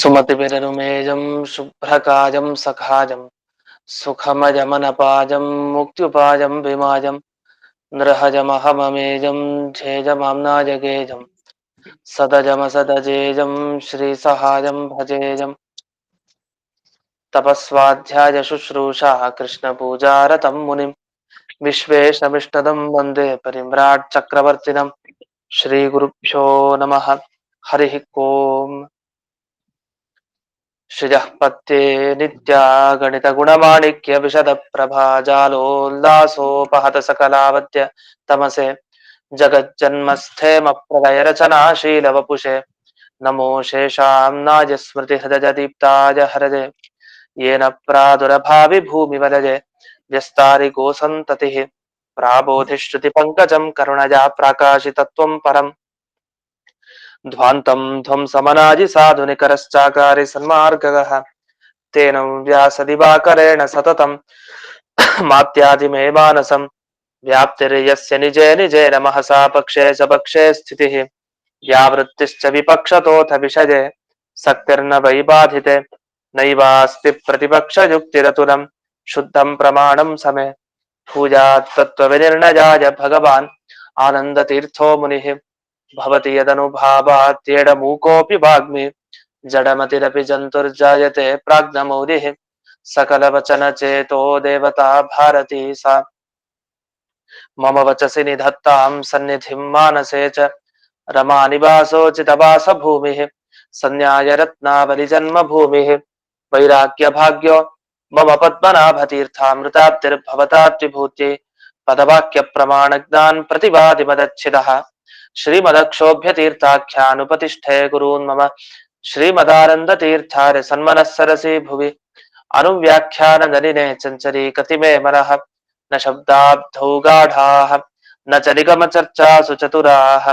सुमतिभिरनुमेजं शुभ्रकाजं सखाजं सुखमजमनपाजं मुक्त्युपाजं विमाजं नृहजमहममेजं झेजमाम्नाजगेजं सदजमसदजेजं श्रीसहायं भजेजं तपस्वाध्याय शुश्रूषा कृष्णपूजारतं मुनिं विश्वेशमिष्टदं वन्दे परिम्राट् चक्रवर्तिनं श्रीगुरुभ्यो नमः। हरिः ओम्। श्रियः पत्ये नित्या गणित गुणमाणिक्य विशद प्रभा जालोल्लासोपहत सकलावत्य तमसे जगज्जन्मस्थेम प्रलय रचनाशील वपुषे नमो शेषाम्नाय स्मृति हृदय दीप्ताय हरजे येन प्रादुरभावि भूमिवलजे व्यस्तारिगो सन्ततिः प्राबोधिश्रुति पंकजं करुणया प्राकाशितत्वं परम् ध्वान्तं ध्वंसमनाजि साधुनिकरश्चाकारि सन्मार्गगः तेन व्यासदिवाकरेण सततं मात्यादिमे मानसं व्याप्तिर्यस्य निजे निजेन महसा पक्षे च पक्षे स्थितिः व्यावृत्तिश्च विपक्षतोऽथ विषये सक्तिर्न वै बाधिते नैवास्ति प्रतिपक्षयुक्तिरतुलं शुद्धं प्रमाणं समे भूयात् तत्त्वविनिर्णयाय भगवान् आनन्दतीर्थो मुनिः भवति यदनुभावात्येडमूकोऽपि वाग्मी जडमतिरपि जन्तुर्जायते प्राज्ञमौलिः सकलवचनचेतो देवता भारती सा मम वचसि निधत्तां सन्निधिं मानसे च रमानिवासोचितवासभूमिः सन्न्याय रत्नावलिजन्मभूमिः वैराग्यभाग्यो मम पद्मनाभतीर्थामृताप्तिर्भवताद्विभूत्यै पदवाक्यप्रमाणज्ञान् प्रतिवादिमदच्छिदः श्रीमदक्षोभ्यतीर्थाख्यानुपतिष्ठे गुरून् मम श्रीमदानन्दतीर्थार्य सन्मनः सरसि भुवि अनुव्याख्यान नलिने चञ्चरी कतिमे मनः न शब्दाब्धौ गाढाः न च निगमचर्चासु चतुराः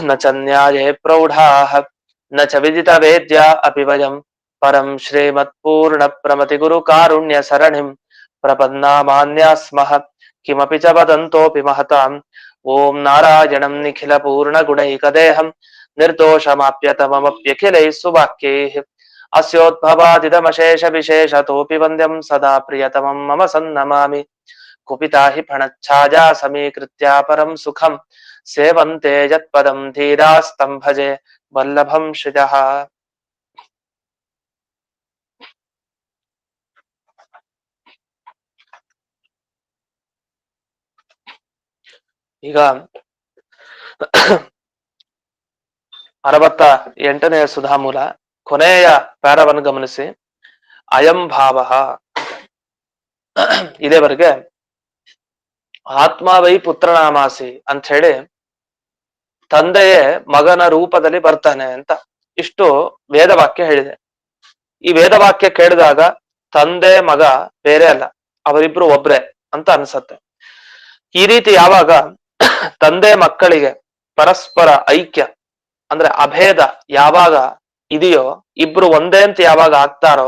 न च न्याये प्रौढाः न च विदितवेद्या अपि वयं परं श्रीमत्पूर्णप्रमतिगुरुकारुण्यसरणिं प्रपन्नामान्या स्मः किमपि च वदन्तोऽपि महताम् ॐ नारायणं निखिलपूर्णगुणैकदेहं निर्दोषमाप्यतममप्यखिलैः सुवाक्यैः अस्योद्भवादिदमशेषविशेषतोऽपि वन्द्यं सदा प्रियतमं मम सन्नमामि कुपिता हि फणच्छाया समीकृत्या परं सुखं सेवन्ते यत्पदं धीरास्तं भजे वल्लभं श्रियः। ಈಗ 68ನೇ ಸುಧಾಮೂಲ ಕೊನೆಯ ಪ್ಯಾರವನ್ನು ಗಮನಿಸಿ. ಅಯಂ ಭಾವ ಇದೇವರೆಗೆ ಆತ್ಮ ವೈ ಪುತ್ರನಾಮಾಸಿ ಅಂತ ಹೇಳಿ ತಂದೆಯೇ ಮಗನ ರೂಪದಲ್ಲಿ ಬರ್ತಾನೆ ಅಂತ ಇಷ್ಟು ವೇದವಾಕ್ಯ ಹೇಳಿದೆ. ಈ ವೇದವಾಕ್ಯ ಕೇಳಿದಾಗ ತಂದೆ ಮಗ ಬೇರೆ ಅಲ್ಲ, ಅವರಿಬ್ರು ಒಬ್ರೆ ಅಂತ ಅನ್ಸತ್ತೆ. ಈ ರೀತಿ ಯಾವಾಗ ತಂದೆ ಮಕ್ಕಳಿಗೆ ಪರಸ್ಪರ ಐಕ್ಯ ಅಂದ್ರೆ ಅಭೇದ ಯಾವಾಗ ಇದೆಯೋ, ಇಬ್ರು ಒಂದೇ ಅಂತ ಯಾವಾಗ ಆಗ್ತಾರೋ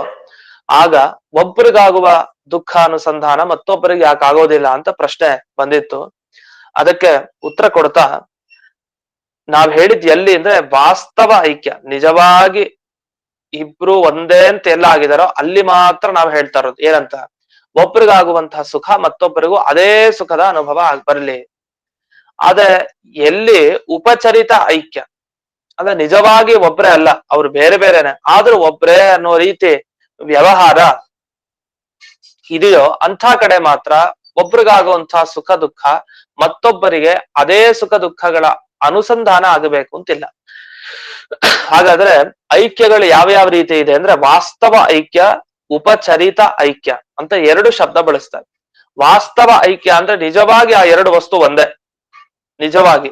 ಆಗ ಒಬ್ರಿಗಾಗುವ ದುಃಖ ಅನುಸಂಧಾನ ಮತ್ತೊಬ್ಬರಿಗೆ ಯಾಕೆ ಆಗೋದಿಲ್ಲ ಅಂತ ಪ್ರಶ್ನೆ ಬಂದಿತ್ತು. ಅದಕ್ಕೆ ಉತ್ತರ ಕೊಡ್ತಾ ನಾವ್ ಹೇಳಿದ್ ಎಲ್ಲಿ ಅಂದ್ರೆ ವಾಸ್ತವ ಐಕ್ಯ, ನಿಜವಾಗಿ ಇಬ್ರು ಒಂದೇ ಅಂತ ಎಲ್ಲ ಆಗಿದಾರೋ ಅಲ್ಲಿ ಮಾತ್ರ ನಾವ್ ಹೇಳ್ತಾ ಇರೋದು ಏನಂತ, ಒಬ್ರಿಗಾಗುವಂತಹ ಸುಖ ಮತ್ತೊಬ್ಬರಿಗೂ ಅದೇ ಸುಖದ ಅನುಭವ ಬರ್ಲಿ. ಆದ್ರೆ ಎಲ್ಲಿ ಉಪಚರಿತ ಐಕ್ಯ ಅಂದ್ರೆ ನಿಜವಾಗಿ ಒಬ್ರೇ ಅಲ್ಲ, ಅವ್ರು ಬೇರೆ ಬೇರೆನೆ ಆದ್ರೂ ಒಬ್ರೇ ಅನ್ನೋ ರೀತಿ ವ್ಯವಹಾರ ಇದೆಯೋ ಅಂಥ ಕಡೆ ಮಾತ್ರ ಒಬ್ರಿಗಾಗುವಂತಹ ಸುಖ ದುಃಖ ಮತ್ತೊಬ್ಬರಿಗೆ ಅದೇ ಸುಖ ದುಃಖಗಳ ಅನುಸಂಧಾನ ಆಗಬೇಕು ಅಂತಿಲ್ಲ. ಹಾಗಾದ್ರೆ ಐಕ್ಯಗಳು ಯಾವ ರೀತಿ ಇದೆ ಅಂದ್ರೆ ವಾಸ್ತವ ಐಕ್ಯ, ಉಪಚರಿತ ಐಕ್ಯ ಅಂತ ಎರಡು ಶಬ್ದ ಬಳಸ್ತಾರೆ. ವಾಸ್ತವ ಐಕ್ಯ ಅಂದ್ರೆ ನಿಜವಾಗಿ ಆ ಎರಡು ವಸ್ತು ಒಂದೇ ನಿಜವಾಗಿ.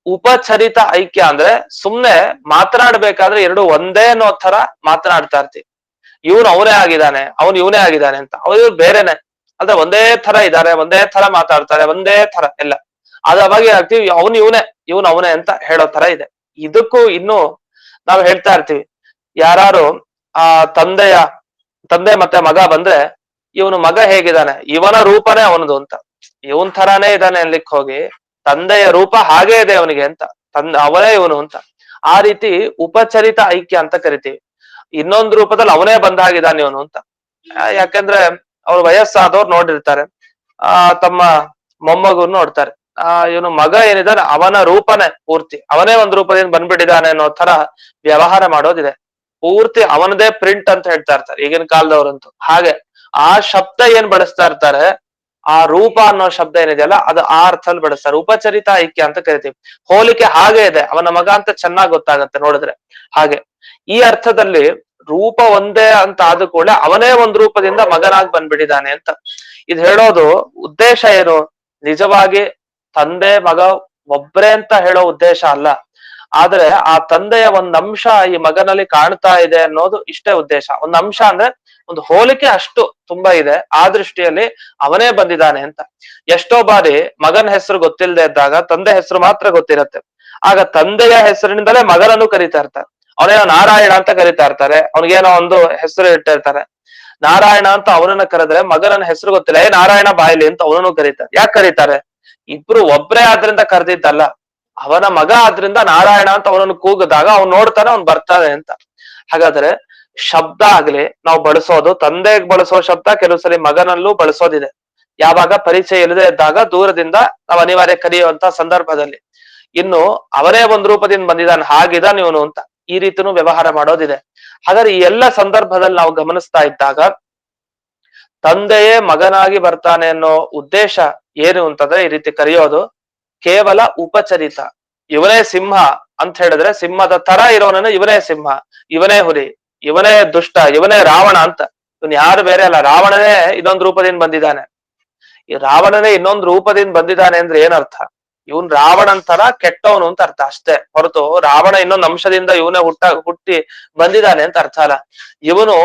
ಉಪಚರಿತ ಐಕ್ಯ ಅಂದ್ರೆ ಸುಮ್ನೆ ಮಾತನಾಡ್ಬೇಕಾದ್ರೆ ಎರಡು ಒಂದೇ ಅನ್ನೋ ತರ ಮಾತನಾಡ್ತಾ ಇರ್ತೀವಿ. ಇವನು ಅವನೇ ಆಗಿದ್ದಾನೆ, ಅವನು ಇವನೇ ಆಗಿದ್ದಾನೆ ಅಂತ, ಅವ್ರು ಬೇರೆನೆ ಅಂದ್ರೆ ಒಂದೇ ತರ ಇದ್ದಾರೆ, ಒಂದೇ ತರ ಮಾತಾಡ್ತಾರೆ, ಒಂದೇ ತರ ಎಲ್ಲ. ಅದು ಅವಾಗ ಆಗ್ತೀವಿ ಅವನು ಇವನೇ ಇವನು ಅವನೇ ಅಂತ ಹೇಳೋ ತರ ಇದೆ. ಇದಕ್ಕೂ ಇನ್ನು ನಾವು ಹೇಳ್ತಾ ಇರ್ತೀವಿ, ಯಾರು ಆ ತಂದೆ ಮತ್ತೆ ಮಗ ಬಂದ್ರೆ ಇವನು ಮಗ ಹೇಗಿದ್ದಾನೆ, ಇವನ ರೂಪನೇ ಅವನದು ಅಂತ, ಇವನ್ ತರಾನೇ ಇದ್ದಾನೆ ಅನ್ಲಿಕ್ಕೆ ಹೋಗಿ ತಂದೆಯ ರೂಪ ಹಾಗೇ ಇದೆ ಅವನಿಗೆ ಅಂತ, ಅವನೇ ಇವನು ಅಂತ. ಆ ರೀತಿ ಉಪಚರಿತ ಐಕ್ಯ ಅಂತ ಕರಿತೀವಿ. ಇನ್ನೊಂದು ರೂಪದಲ್ಲಿ ಅವನೇ ಬಂದಾಗಿದ್ದಾನೆ ಇವನು ಅಂತ. ಯಾಕಂದ್ರೆ ಅವ್ರ ವಯಸ್ಸಾದವ್ರು ನೋಡಿರ್ತಾರೆ, ತಮ್ಮ ಮೊಮ್ಮಗು ನೋಡ್ತಾರೆ, ಇವನು ಮಗ ಏನಿದಾನೆ ಅವನ ರೂಪನೇ ಪೂರ್ತಿ, ಅವನೇ ಒಂದ್ ರೂಪದಿಂದ ಬಂದ್ಬಿಟ್ಟಿದ್ದಾನೆ ಅನ್ನೋ ತರ ವ್ಯವಹಾರ ಮಾಡೋದಿದೆ. ಪೂರ್ತಿ ಅವನದೇ ಪ್ರಿಂಟ್ ಅಂತ ಹೇಳ್ತಾ ಇರ್ತಾರೆ ಈಗಿನ ಕಾಲದವ್ರಂತೂ. ಹಾಗೆ ಆ ಶಬ್ದ ಏನ್ ಬಳಸ್ತಾ ಇರ್ತಾರೆ, ಆ ರೂಪ ಅನ್ನೋ ಶಬ್ದ ಏನಿದೆಯಲ್ಲ ಅದು ಆ ಅರ್ಥದಲ್ಲಿ ಬಳಸ್ತಾರೆ. ಉಪಚರಿತ ಐಕ್ಯ ಅಂತ ಕರಿತೀವಿ. ಹೋಲಿಕೆ ಹಾಗೆ ಇದೆ, ಅವನ ಮಗ ಅಂತ ಚೆನ್ನಾಗ್ ಗೊತ್ತಾಗತ್ತೆ ನೋಡಿದ್ರೆ. ಹಾಗೆ ಈ ಅರ್ಥದಲ್ಲಿ ರೂಪ ಒಂದೇ ಅಂತ ಆದ ಕೂಡಲೇ ಅವನೇ ಒಂದ್ ರೂಪದಿಂದ ಮಗನಾಗಿ ಬಂದ್ಬಿಟ್ಟಿದ್ದಾನೆ ಅಂತ. ಇದು ಹೇಳೋದು ಉದ್ದೇಶ ಏನು, ನಿಜವಾಗಿ ತಂದೆ ಮಗ ಒಬ್ರೇ ಅಂತ ಹೇಳೋ ಉದ್ದೇಶ ಅಲ್ಲ. ಆದ್ರೆ ಆ ತಂದೆಯ ಒಂದ್ ಅಂಶ ಈ ಮಗನಲ್ಲಿ ಕಾಣ್ತಾ ಇದೆ ಅನ್ನೋದು ಇಷ್ಟೇ ಉದ್ದೇಶ. ಒಂದ್ ಅಂಶ ಅಂದ್ರೆ ಒಂದು ಹೋಲಿಕೆ ಅಷ್ಟು ತುಂಬಾ ಇದೆ, ಆ ದೃಷ್ಟಿಯಲ್ಲಿ ಅವನೇ ಬಂದಿದ್ದಾನೆ ಅಂತ. ಎಷ್ಟೋ ಬಾರಿ ಮಗನ ಹೆಸರು ಗೊತ್ತಿಲ್ಲದೆ ಇದ್ದಾಗ ತಂದೆ ಹೆಸರು ಮಾತ್ರ ಗೊತ್ತಿರತ್ತೆ. ಆಗ ತಂದೆಯ ಹೆಸರಿನಿಂದಲೇ ಮಗನನ್ನು ಕರೀತಾ ಇರ್ತಾರೆ. ಅವನೇನೋ ನಾರಾಯಣ ಅಂತ ಕರೀತಾ ಇರ್ತಾರೆ, ಅವನಿಗೇನೋ ಒಂದು ಹೆಸರು ಇಟ್ಟಿರ್ತಾರೆ. ನಾರಾಯಣ ಅಂತ ಅವನನ್ನ ಕರೆದ್ರೆ ಮಗನ ಹೆಸರು ಗೊತ್ತಿಲ್ಲ, ನಾರಾಯಣ ಬಾಯ್ಲಿ ಅಂತ ಅವನನ್ನು ಕರೀತಾರೆ. ಯಾಕೆ ಕರೀತಾರೆ? ಇಬ್ರು ಒಬ್ರೇ ಆದ್ರಿಂದ ಕರೆದಿದ್ದಲ್ಲ, ಅವನ ಮಗ ಆದ್ರಿಂದ ನಾರಾಯಣ ಅಂತ ಅವನನ್ನು ಕೂಗಿದಾಗ ಅವ್ನು ನೋಡ್ತಾನೆ, ಅವ್ನು ಬರ್ತಾನೆ ಅಂತ. ಹಾಗಾದ್ರೆ ಶಬ್ದ ಆಗ್ಲಿ ನಾವು ಬಳಸೋದು, ತಂದೆಗೆ ಬಳಸೋ ಶಬ್ದ ಕೆಲವು ಸಲ ಮಗನಲ್ಲೂ ಬಳಸೋದಿದೆ. ಯಾವಾಗ ಪರಿಚಯ ಇಲ್ಲದೆ ಇದ್ದಾಗ ದೂರದಿಂದ ನಾವು ಅನಿವಾರ್ಯ ಕಲಿಯುವಂತ ಸಂದರ್ಭದಲ್ಲಿ. ಇನ್ನು ಅವನೇ ಒಂದ್ ರೂಪದಿಂದ ಬಂದಿದ್ದಾನೆ, ಹಾಗಿದಾನೆ ಇವನು ಅಂತ ಈ ರೀತಿನೂ ವ್ಯವಹಾರ ಮಾಡೋದಿದೆ. ಹಾಗಾದ್ರೆ ಈ ಎಲ್ಲ ಸಂದರ್ಭದಲ್ಲಿ ನಾವು ಗಮನಿಸ್ತಾ ಇದ್ದಾಗ ತಂದೆಯೇ ಮಗನಾಗಿ ಬರ್ತಾನೆ ಅನ್ನೋ ಉದ್ದೇಶ ಏನು ಅಂತಂದ್ರೆ ಈ ರೀತಿ ಕರೆಯೋದು ಕೇವಲ ಉಪಚರಿತ. ಇವನೇ ಸಿಂಹ ಅಂತ ಹೇಳಿದ್ರೆ ಸಿಂಹದ ತರ ಇರೋನನ್ನು ಇವನೇ ಸಿಂಹ, ಇವನೇ ಹುಲಿ, ಇವನೇ ದುಷ್ಟ, ಇವನೇ ರಾವಣ ಅಂತ. ಇವನ್ ಯಾರು ಬೇರೆ ಅಲ್ಲ, ರಾವಣನೇ ಇನ್ನೊಂದು ರೂಪದಿಂದ ಬಂದಿದ್ದಾನೆ. ಈ ರಾವಣನೇ ಇನ್ನೊಂದು ರೂಪದಿಂದ ಬಂದಿದ್ದಾನೆ ಅಂದ್ರೆ ಏನರ್ಥ? ಇವನ್ ರಾವಣನ್ ತರ ಕೆಟ್ಟವನು ಅಂತ ಅರ್ಥ ಅಷ್ಟೇ ಹೊರತು ರಾವಣ ಇನ್ನೊಂದು ಅಂಶದಿಂದ ಇವನೇ ಹುಟ್ಟಿ ಬಂದಿದ್ದಾನೆ ಅಂತ ಅರ್ಥ ಅಲ್ಲ. ಇವನು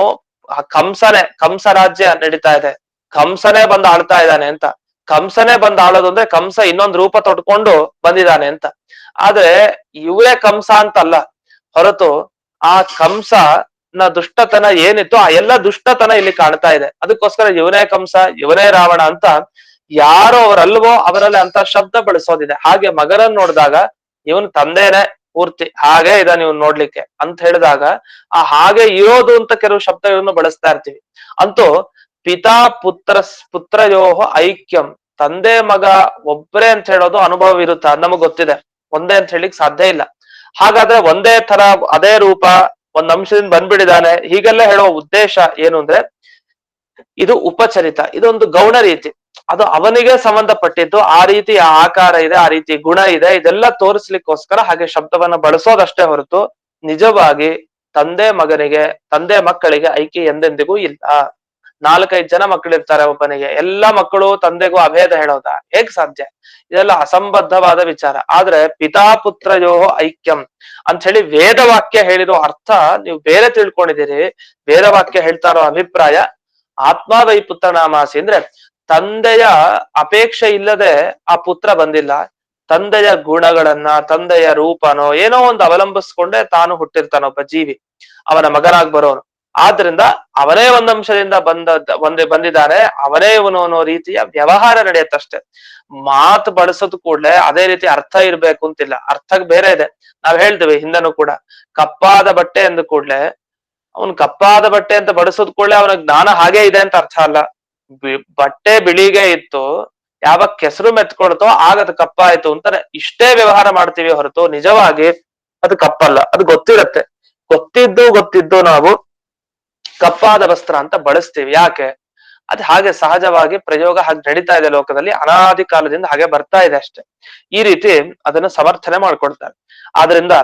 ಕಂಸ ರಾಜ್ಯ ನಡೀತಾ ಇದೆ, ಕಂಸನೇ ಬಂದು ಆಳ್ತಾ ಇದ್ದಾನೆ ಅಂತ. ಕಂಸನೇ ಬಂದು ಆಳೋದು ಅಂದ್ರೆ ಕಂಸ ಇನ್ನೊಂದು ರೂಪ ತೊಡ್ಕೊಂಡು ಬಂದಿದ್ದಾನೆ ಅಂತ. ಆದ್ರೆ ಇವರೇ ಕಂಸ ಅಂತಲ್ಲ, ಹೊರತು ಆ ಕಂಸನ ದುಷ್ಟತನ ಏನಿತ್ತು ಆ ಎಲ್ಲ ದುಷ್ಟತನ ಇಲ್ಲಿ ಕಾಣ್ತಾ ಇದೆ. ಅದಕ್ಕೋಸ್ಕರ ಇವನೇ ಕಂಸ, ಇವನೇ ರಾವಣ ಅಂತ ಯಾರೋ ಅವರಲ್ವೋ ಅವರಲ್ಲಿ ಅಂತ ಶಬ್ದ ಬಳಸೋದಿದೆ. ಹಾಗೆ ಮಗನನ್ನ ನೋಡಿದಾಗ ಇವನ್ ತಂದೆನೇ ಪೂರ್ತಿ ಹಾಗೆ ಇದಾನೆ ಇವ್ನು ನೋಡ್ಲಿಕ್ಕೆ ಅಂತ ಹೇಳಿದಾಗ ಆ ಹಾಗೆ ಇರೋದು ಅಂತ ಕೆಲವು ಶಬ್ದಗಳನ್ನು ಬಳಸ್ತಾ ಇರ್ತೀವಿ. ಅಂತೂ ಪಿತಾ ಪುತ್ರಯೋಹ ಐಕ್ಯಂ, ತಂದೆ ಮಗ ಒಬ್ಬರೇ ಅಂತ ಹೇಳೋದು ಅನುಭವ ಇರುತ್ತೆ, ಅದ್ ನಮಗ್ ಗೊತ್ತಿದೆ. ಒಂದೇ ಅಂತ ಹೇಳಿಕ್ ಸಾಧ್ಯ ಇಲ್ಲ. ಹಾಗಾದ್ರೆ ಒಂದೇ ತರ ಅದೇ ರೂಪ ಒಂದ್ ಅಂಶದಿಂದ ಬಂದ್ಬಿಡಿದಾನೆ ಹೀಗೆಲ್ಲ ಹೇಳೋ ಉದ್ದೇಶ ಏನು ಅಂದ್ರೆ ಇದು ಉಪಚರಿತ, ಇದೊಂದು ಗೌಣ ರೀತಿ. ಅದು ಅವನಿಗೆ ಸಂಬಂಧಪಟ್ಟಿದ್ದು, ಆ ರೀತಿ ಆಕಾರ ಇದೆ, ಆ ರೀತಿ ಗುಣ ಇದೆ, ಇದೆಲ್ಲ ತೋರಿಸ್ಲಿಕ್ಕೋಸ್ಕರ ಹಾಗೆ ಶಬ್ದವನ್ನ ಬಳಸೋದಷ್ಟೇ ಹೊರತು ನಿಜವಾಗಿ ತಂದೆ ಮಗನಿಗೆ, ತಂದೆ ಮಕ್ಕಳಿಗೆ ಐಕ್ಯ ಎಂದೆಂದಿಗೂ ಇಲ್ಲ. 4-5 ಜನ ಮಕ್ಕಳಿರ್ತಾರೆ ಒಬ್ಬನಿಗೆ, ಎಲ್ಲಾ ಮಕ್ಕಳು ತಂದೆಗೂ ಅಭೇದ ಹೇಳೋದಾ? ಹೇಗ್ ಸಾಧ್ಯ? ಇದೆಲ್ಲ ಅಸಂಬದ್ಧವಾದ ವಿಚಾರ. ಆದ್ರೆ ಪಿತಾಪುತ್ರಯೋ ಐಕ್ಯಂ ಅಂತ ಹೇಳಿ ವೇದವಾಕ್ಯ ಹೇಳಿರೋ ಅರ್ಥ ನೀವು ಬೇರೆ ತಿಳ್ಕೊಂಡಿದ್ದೀರಿ. ವೇದವಾಕ್ಯ ಹೇಳ್ತಾ ಇರೋ ಅಭಿಪ್ರಾಯ ಆತ್ಮ ವೈ ಪುತ್ರನಾಮಾಸಿ ಅಂದ್ರೆ ತಂದೆಯ ಅಪೇಕ್ಷೆ ಇಲ್ಲದೆ ಆ ಪುತ್ರ ಬಂದಿಲ್ಲ. ತಂದೆಯ ಗುಣಗಳನ್ನ, ತಂದೆಯ ರೂಪನೋ ಏನೋ ಒಂದು ಅವಲಂಬಿಸ್ಕೊಂಡೆ ತಾನು ಹುಟ್ಟಿರ್ತಾನೊಬ್ಬ ಜೀವಿ, ಅವನ ಮಗನಾಗ್ ಬರೋನು. ಆದ್ರಿಂದ ಅವನೇ ಒಂದ್ ಅಂಶದಿಂದ ಬಂದಿದ್ದಾನೆ, ಅವನೇ ಇವನು ಅನ್ನೋ ರೀತಿಯ ವ್ಯವಹಾರ ನಡೆಯುತ್ತಷ್ಟೆ. ಮಾತು ಬಳಸೋದು ಕೂಡ್ಲೆ ಅದೇ ರೀತಿ ಅರ್ಥ ಇರ್ಬೇಕು ಅಂತಿಲ್ಲ, ಅರ್ಥಕ್ ಬೇರೆ ಇದೆ. ನಾವ್ ಹೇಳ್ತೀವಿ ಹಿಂದನೂ ಕೂಡ, ಕಪ್ಪಾದ ಬಟ್ಟೆ ಅಂದ ಕೂಡ್ಲೆ ಅವನ್ ಕಪ್ಪಾದ ಬಟ್ಟೆ ಅಂತ ಬಡಿಸೋದ್ ಕೂಡಲೇ ಅವನ ಜ್ಞಾನ ಹಾಗೆ ಇದೆ ಅಂತ ಅರ್ಥ ಅಲ್ಲ. ಬಟ್ಟೆ ಬಿಳಿಗೆ ಇತ್ತು, ಯಾವಾಗ ಕೆಸರು ಮೆತ್ಕೊಳ್ತೋ ಆಗ ಅದು ಕಪ್ಪಾಯ್ತು ಅಂತಾನೆ ಇಷ್ಟೇ ವ್ಯವಹಾರ ಮಾಡ್ತೀವಿ ಹೊರತು ನಿಜವಾಗಿ ಅದು ಕಪ್ಪಲ್ಲ. ಅದು ಗೊತ್ತಿರತ್ತೆ, ಗೊತ್ತಿದ್ದು ನಾವು ಕಪ್ಪಾದ ವಸ್ತ್ರ ಅಂತ ಬಳಸ್ತೀವಿ. ಯಾಕೆ? ಅದು ಹಾಗೆ ಸಹಜವಾಗಿ ಪ್ರಯೋಗ ಹಾಗೆ ನಡೀತಾ ಇದೆ ಲೋಕದಲ್ಲಿ, ಅನಾದಿ ಕಾಲದಿಂದ ಹಾಗೆ ಬರ್ತಾ ಇದೆ ಅಷ್ಟೆ. ಈ ರೀತಿ ಅದನ್ನು ಸಮರ್ಥನೆ ಮಾಡ್ಕೊಡ್ತಾರೆ. ಆದ್ರಿಂದ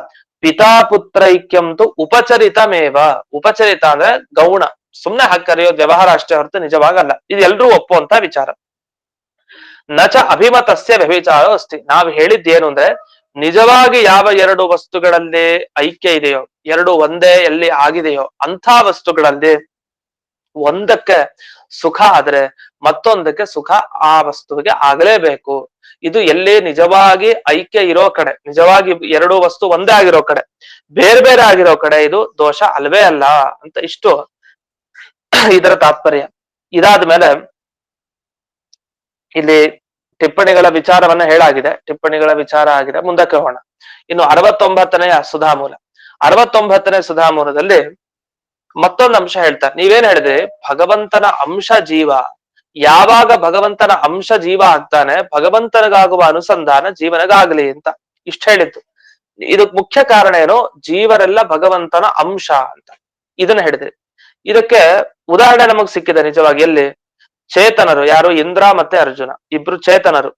ಪಿತಾಪುತ್ರೈಕ್ಯಂತು ಉಪಚರಿತಮೇವ. ಉಪಚರಿತ ಅಂದ್ರೆ ಗೌಣ, ಸುಮ್ನೆ ಹಾಗೆ ಕರೆಯೋದು ವ್ಯವಹಾರ ಅಷ್ಟೇ ಹೊರತು ನಿಜವಾಗಲ್ಲ. ಇದು ಎಲ್ರೂ ಒಪ್ಪುವಂತ ವಿಚಾರ. ನಚ ಅಭಿಮತಸ್ಯ ವ್ಯಭಿಚಾರ ಅಸ್ತಿ. ನಾವು ಹೇಳಿದ್ದೇನು ಅಂದ್ರೆ ನಿಜವಾಗಿ ಯಾವ ಎರಡು ವಸ್ತುಗಳಲ್ಲಿ ಐಕ್ಯ ಇದೆಯೋ, ಎರಡು ಒಂದೇ ಎಲ್ಲಿ ಆಗಿದೆಯೋ ಅಂಥ ವಸ್ತುಗಳಲ್ಲಿ ಒಂದಕ್ಕೆ ಸುಖ ಆದ್ರೆ ಮತ್ತೊಂದಕ್ಕೆ ಸುಖ ಆ ವಸ್ತುವಿಗೆ ಆಗಲೇಬೇಕು. ಇದು ಎಲ್ಲಿ ನಿಜವಾಗಿ ಐಕ್ಯ ಇರೋ ಕಡೆ, ನಿಜವಾಗಿ ಎರಡು ವಸ್ತು ಒಂದೇ ಆಗಿರೋ ಕಡೆ, ಬೇರೆ ಬೇರೆ ಆಗಿರೋ ಕಡೆ ಇದು ದೋಷ ಅಲ್ವೇ ಅಲ್ಲ ಅಂತ ಇಷ್ಟು ಇದರ ತಾತ್ಪರ್ಯ. ಇದಾದ್ಮೇಲೆ ಇಲ್ಲಿ ಟಿಪ್ಪಣಿಗಳ ವಿಚಾರವನ್ನ ಹೇಳಾಗಿದೆ, ಟಿಪ್ಪಣಿಗಳ ವಿಚಾರ ಆಗಿದೆ, ಮುಂದಕ್ಕೆ ಹೋಗೋಣ. ಇನ್ನು 69ನೇ ಸುಧಾಮೂಲ. 69ನೇ ಸುಧಾಮೂಲದಲ್ಲಿ ಮತ್ತೊಂದು ಅಂಶ ಹೇಳ್ತಾರೆ. ನೀವೇನ್ ಹೇಳಿದ್ರಿ, ಭಗವಂತನ ಅಂಶ ಜೀವ. ಯಾವಾಗ ಭಗವಂತನ ಅಂಶ ಜೀವ ಆಗ್ತಾನೆ, ಭಗವಂತನಿಗಾಗುವ ಅನುಸಂಧಾನ ಜೀವನಗಾಗ್ಲಿ ಅಂತ ಇಷ್ಟ ಹೇಳಿತ್ತು. ಇದಕ್ ಮುಖ್ಯ ಕಾರಣ ಏನು, ಜೀವರೆಲ್ಲ ಭಗವಂತನ ಅಂಶ ಅಂತ ಇದನ್ನ ಹೇಳಿದ್ರಿ. ಇದಕ್ಕೆ ಉದಾಹರಣೆ ನಮಗ್ ಸಿಕ್ಕಿದೆ ನಿಜವಾಗಿ. ಎಲ್ಲಿ? ಚೇತನರು ಯಾರು, ಇಂದ್ರ ಮತ್ತೆ ಅರ್ಜುನ ಇಬ್ರು ಚೇತನರು.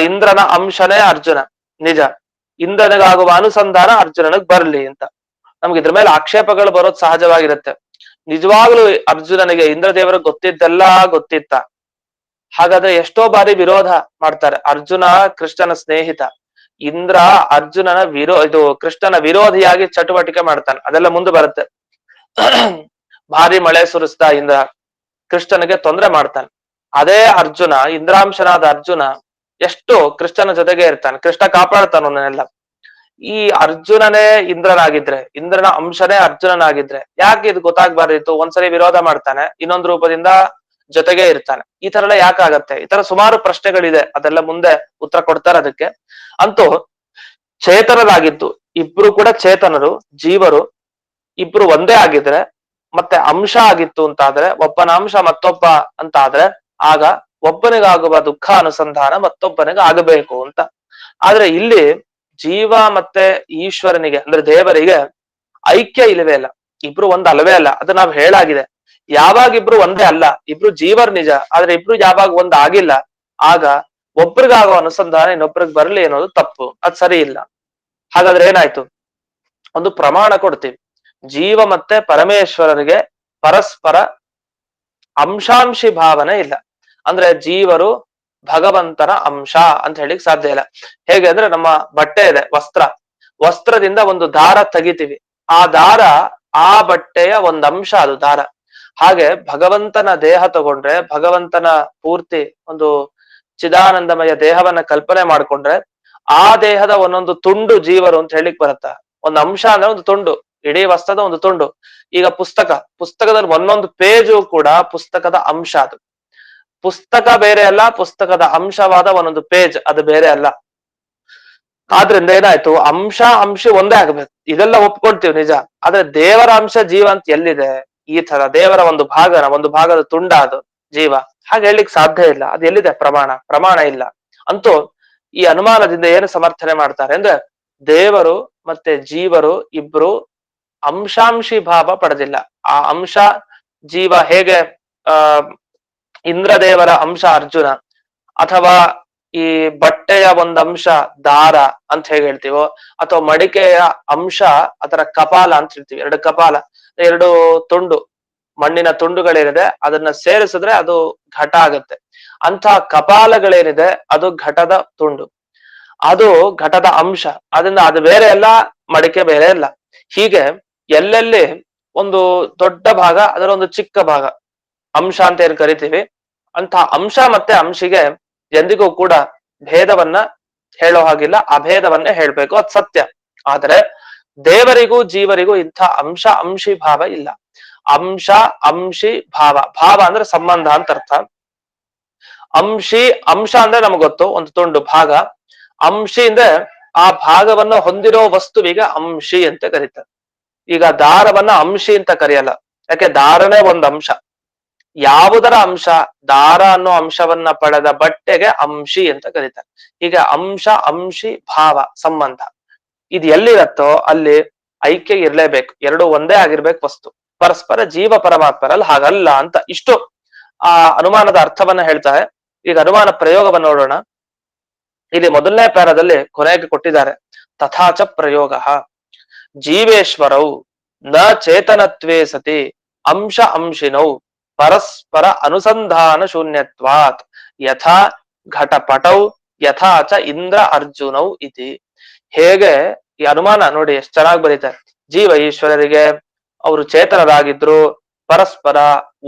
ಇಂದ್ರನ ಅಂಶನೇ ಅರ್ಜುನ, ನಿಜ. ಇಂದ್ರನಿಗಾಗುವ ಅನುಸಂಧಾನ ಅರ್ಜುನನಿಗೆ ಬರ್ಲಿ ಅಂತ. ನಮ್ಗೆ ಇದ್ರ ಮೇಲೆ ಆಕ್ಷೇಪಗಳು ಬರೋದು ಸಹಜವಾಗಿರುತ್ತೆ. ನಿಜವಾಗ್ಲೂ ಅರ್ಜುನನಿಗೆ ಇಂದ್ರದೇವರಿಗೆ ಗೊತ್ತಿದ್ದೆಲ್ಲ ಗೊತ್ತಿತ್ತ? ಹಾಗಾದ್ರೆ ಎಷ್ಟೋ ಬಾರಿ ವಿರೋಧ ಮಾಡ್ತಾರೆ. ಅರ್ಜುನ ಕೃಷ್ಣನ ಸ್ನೇಹಿತ, ಇಂದ್ರ ಅರ್ಜುನನ ಇದು ಕೃಷ್ಣನ ವಿರೋಧಿಯಾಗಿ ಚಟುವಟಿಕೆ ಮಾಡ್ತಾನೆ, ಅದೆಲ್ಲ ಮುಂದೆ ಬರುತ್ತೆ. ಭಾರಿ ಮಳೆ ಸುರಿಸ್ತಾ ಇಂದ್ರ ಕೃಷ್ಣನಿಗೆ ತೊಂದರೆ ಮಾಡ್ತಾನೆ. ಅದೇ ಅರ್ಜುನ, ಇಂದ್ರಾಂಶನಾದ ಅರ್ಜುನ ಎಷ್ಟು ಕೃಷ್ಣನ ಜೊತೆಗೆ ಇರ್ತಾನೆ, ಕೃಷ್ಣ ಕಾಪಾಡ್ತಾನವನ್ನೆಲ್ಲ. ಈ ಅರ್ಜುನನೇ ಇಂದ್ರನಾಗಿದ್ರೆ, ಇಂದ್ರನ ಅಂಶನೇ ಅರ್ಜುನನಾಗಿದ್ರೆ ಯಾಕೆ ಇದು ಗೊತ್ತಾಗ್ಬಾರ್ದಿತ್ತು? ಒಂದ್ಸರಿ ವಿರೋಧ ಮಾಡ್ತಾನೆ, ಇನ್ನೊಂದು ರೂಪದಿಂದ ಜೊತೆಗೆ ಇರ್ತಾನೆ. ಈ ತರ ಎಲ್ಲ ಯಾಕಾಗತ್ತೆ? ಈ ತರ ಸುಮಾರು ಪ್ರಶ್ನೆಗಳಿದೆ, ಅದೆಲ್ಲ ಮುಂದೆ ಉತ್ತರ ಕೊಡ್ತಾರೆ ಅದಕ್ಕೆ. ಅಂತೂ ಚೇತನರಾಗಿದ್ದು ಇಬ್ರು ಕೂಡ ಚೇತನರು, ಜೀವರು ಇಬ್ರು ಒಂದೇ ಆಗಿದ್ರೆ, ಮತ್ತೆ ಅಂಶ ಆಗಿತ್ತು ಅಂತಾದ್ರೆ, ಒಬ್ಬನ ಅಂಶ ಮತ್ತೊಬ್ಬ ಅಂತ ಆದ್ರೆ, ಆಗ ಒಬ್ಬನಿಗಾಗುವ ದುಃಖ ಅನುಸಂಧಾನ ಮತ್ತೊಬ್ಬನಿಗೆ ಆಗಬೇಕು ಅಂತ. ಆದ್ರೆ ಇಲ್ಲಿ ಜೀವ ಮತ್ತೆ ಈಶ್ವರನಿಗೆ ಅಂದ್ರೆ ದೇವರಿಗೆ ಐಕ್ಯ ಇಲ್ಲವೇ ಇಲ್ಲ, ಇಬ್ರು ಒಂದ್ ಅಲ್ಲವೇ ಅಲ್ಲ. ಅದು ನಾವ್ ಹೇಳಾಗಿದೆ. ಯಾವಾಗ ಇಬ್ರು ಒಂದೇ ಅಲ್ಲ, ಇಬ್ರು ಜೀವರ್ ನಿಜ, ಆದ್ರೆ ಇಬ್ರು ಯಾವಾಗ ಒಂದ್ ಆಗಿಲ್ಲ, ಆಗ ಒಬ್ರಿಗಾಗೋ ಅನುಸಂಧಾನ ಇನ್ನೊಬ್ರಿಗೆ ಬರ್ಲಿ ಅನ್ನೋದು ತಪ್ಪು, ಅದ್ ಸರಿ ಇಲ್ಲ. ಹಾಗಾದ್ರೆ ಏನಾಯ್ತು? ಒಂದು ಪ್ರಮಾಣ ಕೊಡ್ತೀವಿ. ಜೀವ ಮತ್ತೆ ಪರಮೇಶ್ವರರಿಗೆ ಪರಸ್ಪರ ಅಂಶಾಂಶಿ ಭಾವನೆ ಇಲ್ಲ. ಅಂದ್ರೆ ಜೀವರು ಭಗವಂತನ ಅಂಶ ಅಂತ ಹೇಳಿಕ್ ಸಾಧ್ಯ ಇಲ್ಲ. ಹೇಗೆ ಅಂದ್ರೆ, ನಮ್ಮ ಬಟ್ಟೆ ಇದೆ, ವಸ್ತ್ರದಿಂದ ಒಂದು ದಾರ ತೆಗಿತೀವಿ, ಆ ದಾರ ಆ ಬಟ್ಟೆಯ ಒಂದು ಅಂಶ, ಅದು ದಾರ. ಹಾಗೆ ಭಗವಂತನ ದೇಹ ತಗೊಂಡ್ರೆ, ಭಗವಂತನ ಪೂರ್ತಿ ಒಂದು ಚಿದಾನಂದಮಯ ದೇಹವನ್ನ ಕಲ್ಪನೆ ಮಾಡ್ಕೊಂಡ್ರೆ, ಆ ದೇಹದ ಒಂದೊಂದು ತುಂಡು ಜೀವರು ಅಂತ ಹೇಳಿಕ್ ಬರುತ್ತ. ಒಂದು ಅಂಶ ಅಂದ್ರೆ ಒಂದು ತುಂಡು, ಇಡೀ ವಸ್ತ್ರದ ಒಂದು ತುಂಡು. ಈಗ ಪುಸ್ತಕದಲ್ಲಿ ಒಂದೊಂದು ಪೇಜು ಕೂಡ ಪುಸ್ತಕದ ಅಂಶ. ಅದು ಪುಸ್ತಕ ಬೇರೆ ಅಲ್ಲ, ಪುಸ್ತಕದ ಅಂಶವಾದ ಒಂದೊಂದು ಪೇಜ್ ಅದು ಬೇರೆ ಅಲ್ಲ. ಆದ್ರಿಂದ ಏನಾಯ್ತು, ಅಂಶ ಒಂದೇ ಆಗ್ಬೇಕು, ಇದೆಲ್ಲ ಒಪ್ಕೊಳ್ತೀವಿ ನಿಜ. ಆದ್ರೆ ದೇವರ ಅಂಶ ಜೀವ ಅಂತ ಎಲ್ಲಿದೆ? ಈ ತರ ದೇವರ ಒಂದು ಭಾಗದ ತುಂಡ ಅದು ಜೀವ, ಹಾಗೆ ಹೇಳಿಕ್ ಸಾಧ್ಯ ಇಲ್ಲ. ಅದು ಎಲ್ಲಿದೆ ಪ್ರಮಾಣ ಇಲ್ಲ. ಅಂತೂ ಈ ಅನುಮಾನದಿಂದ ಏನು ಸಮರ್ಥನೆ ಮಾಡ್ತಾರೆ ಅಂದ್ರೆ, ದೇವರು ಮತ್ತೆ ಜೀವರು ಇಬ್ರು ಅಂಶಾಂಶಿ ಭಾವ ಪಡೆದಿಲ್ಲ. ಆ ಅಂಶ ಜೀವ ಹೇಗೆ ಇಂದ್ರದೇವರ ಅಂಶ ಅರ್ಜುನ, ಅಥವಾ ಈ ಬಟ್ಟೆಯ ಒಂದು ಅಂಶ ದಾರ ಅಂತ ಹೇಗೆ ಹೇಳ್ತೀವೋ, ಅಥವಾ ಮಡಿಕೆಯ ಅಂಶ ಅದರ ಕಪಾಲ ಅಂತ ಹೇಳ್ತೀವಿ. ಎರಡು ತುಂಡು, ಮಣ್ಣಿನ ತುಂಡುಗಳೇನಿದೆ ಅದನ್ನ ಸೇರಿಸಿದ್ರೆ ಅದು ಘಟ ಆಗತ್ತೆ. ಅಂತ ಕಪಾಲಗಳೇನಿದೆ ಅದು ಘಟದ ತುಂಡು, ಅದು ಘಟದ ಅಂಶ. ಅದರಿಂದ ಅದು ಬೇರೆ ಅಲ್ಲ, ಮಡಿಕೆ ಬೇರೆ ಅಲ್ಲ. ಹೀಗೆ ಎಲ್ಲೆಲ್ಲಿ ಒಂದು ದೊಡ್ಡ ಭಾಗ, ಅದರ ಒಂದು ಚಿಕ್ಕ ಭಾಗ, ಅಂಶ ಅಂತ ಏನ್ ಕರಿತೀವಿ, ಅಂತ ಅಂಶ ಮತ್ತೆ ಅಂಶಿಗೆ ಎಂದಿಗೂ ಕೂಡ ಭೇದವನ್ನ ಹೇಳೋ ಹಾಗಿಲ್ಲ, ಅಭೇದವನ್ನೇ ಹೇಳ್ಬೇಕು, ಅದ್ ಸತ್ಯ. ಆದ್ರೆ ದೇವರಿಗೂ ಜೀವರಿಗೂ ಇಂಥ ಅಂಶಿ ಭಾವ ಇಲ್ಲ. ಅಂಶಿ ಭಾವ ಅಂದ್ರೆ ಸಂಬಂಧ ಅಂತ ಅರ್ಥ. ಅಂಶ ಅಂದ್ರೆ ನಮ್ಗೆ ಗೊತ್ತು, ಒಂದು ತುಂಡು ಭಾಗ. ಅಂಶಿ ಅಂದ್ರೆ ಆ ಭಾಗವನ್ನ ಹೊಂದಿರೋ ವಸ್ತುವಿಗೆ ಅಂಶಿ ಅಂತ ಕರೀತಾರೆ. ಈಗ ದಾರವನ್ನ ಅಂಶಿ ಅಂತ ಕರೆಯಲ್ಲ, ಯಾಕೆ ದಾರನೇ ಒಂದು ಅಂಶ. ಯಾವುದರ ಅಂಶ? ದಾರ ಅನ್ನೋ ಅಂಶವನ್ನ ಪಡೆದ ಬಟ್ಟೆಗೆ ಅಂಶಿ ಅಂತ ಕರೀತಾರೆ. ಈಗ ಅಂಶಿ ಭಾವ ಸಂಬಂಧ ಇದು ಎಲ್ಲಿರತ್ತೋ ಅಲ್ಲಿ ಐಕ್ಯ ಇರ್ಲೇಬೇಕು, ಎರಡು ಒಂದೇ ಆಗಿರ್ಬೇಕು ವಸ್ತು. ಪರಸ್ಪರ ಜೀವ ಪರಮಾತ್ಮರಲ್ಲಿ ಹಾಗಲ್ಲ ಅಂತ ಇಷ್ಟು ಆ ಅನುಮಾನದ ಅರ್ಥವನ್ನ ಹೇಳ್ತಾರೆ. ಈಗ ಅನುಮಾನ ಪ್ರಯೋಗವನ್ನು ನೋಡೋಣ. ಇಲ್ಲಿ ಮೊದಲನೇ ಪ್ಯಾರದಲ್ಲಿ ಕೊನೆಗೆ ಕೊಟ್ಟಿದ್ದಾರೆ, ತಥಾಚ ಪ್ರಯೋಗ ಜೀವೇಶ್ವರೌ ನ ಚೇತನತ್ವೇ ಸತಿ ಅಂಶಿನೌ ಪರಸ್ಪರ ಅನುಸಂಧಾನ ಶೂನ್ಯತ್ವಾತ್ ಯಥಾ ಘಟಪಟೌ ಯಥಾಚ ಇಂದ್ರ ಅರ್ಜುನೌ ಇತಿ. ಹೇಗೆ ಈ ಅನುಮಾನ ನೋಡಿ ಎಷ್ಟು ಚೆನ್ನಾಗಿ ಬರೀತಾರೆ. ಜೀವ ಈಶ್ವರರಿಗೆ ಅವರು ಚೇತನರಾಗಿದ್ರು, ಪರಸ್ಪರ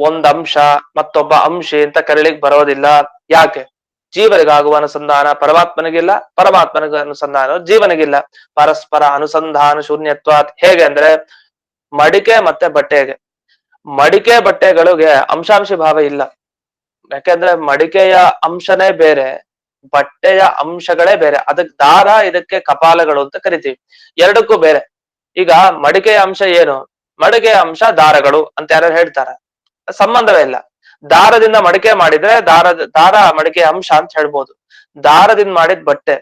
ಒಂದ್ ಅಂಶ ಮತ್ತೊಬ್ಬ ಅಂಶಿ ಅಂತ ಕರೀಲಿಕ್ ಬರೋದಿಲ್ಲ. ಯಾಕೆ? ಜೀವರಿಗಾಗುವ ಅನುಸಂಧಾನ ಪರಮಾತ್ಮನಿಗಿಲ್ಲ, ಪರಮಾತ್ಮನಿಗೆ ಅನುಸಂಧಾನ ಜೀವನಿಗಿಲ್ಲ. ಪರಸ್ಪರ ಅನುಸಂಧಾನ ಶೂನ್ಯತ್ವಾತ್. ಹೇಗೆ ಅಂದ್ರೆ, ಮಡಿಕೆ ಮತ್ತೆ ಬಟ್ಟೆಗೆ, ಮಡಿಕೆ ಬಟ್ಟೆಗಳಿಗೆ ಅಂಶಾಂಶಿ ಭಾವ ಇಲ್ಲ. ಯಾಕೆಂದ್ರೆ ಮಡಿಕೆಯ ಅಂಶನೇ ಬೇರೆ, ಬಟ್ಟೆಯ ಅಂಶಗಳೇ ಬೇರೆ. ಅದಕ್ ದಾರ, ಇದಕ್ಕೆ ಕಪಾಲಗಳು ಅಂತ ಕರಿತೀವಿ. ಎರಡಕ್ಕೂ ಬೇರೆ. ಈಗ ಮಡಿಕೆಯ ಅಂಶ ಏನು? ಮಡಿಕೆಯ ಅಂಶ ದಾರಗಳು ಅಂತ ಯಾರು ಹೇಳ್ತಾರ? ಸಂಬಂಧವೇ ಇಲ್ಲ. ದಾರದಿಂದ ಮಡಿಕೆ ಮಾಡಿದ್ರೆ ದಾರ ಮಡಿಕೆಯ ಅಂಶ ಅಂತ ಹೇಳ್ಬೋದು. ದಾರದಿಂದ ಮಾಡಿದ ಬಟ್ಟೆ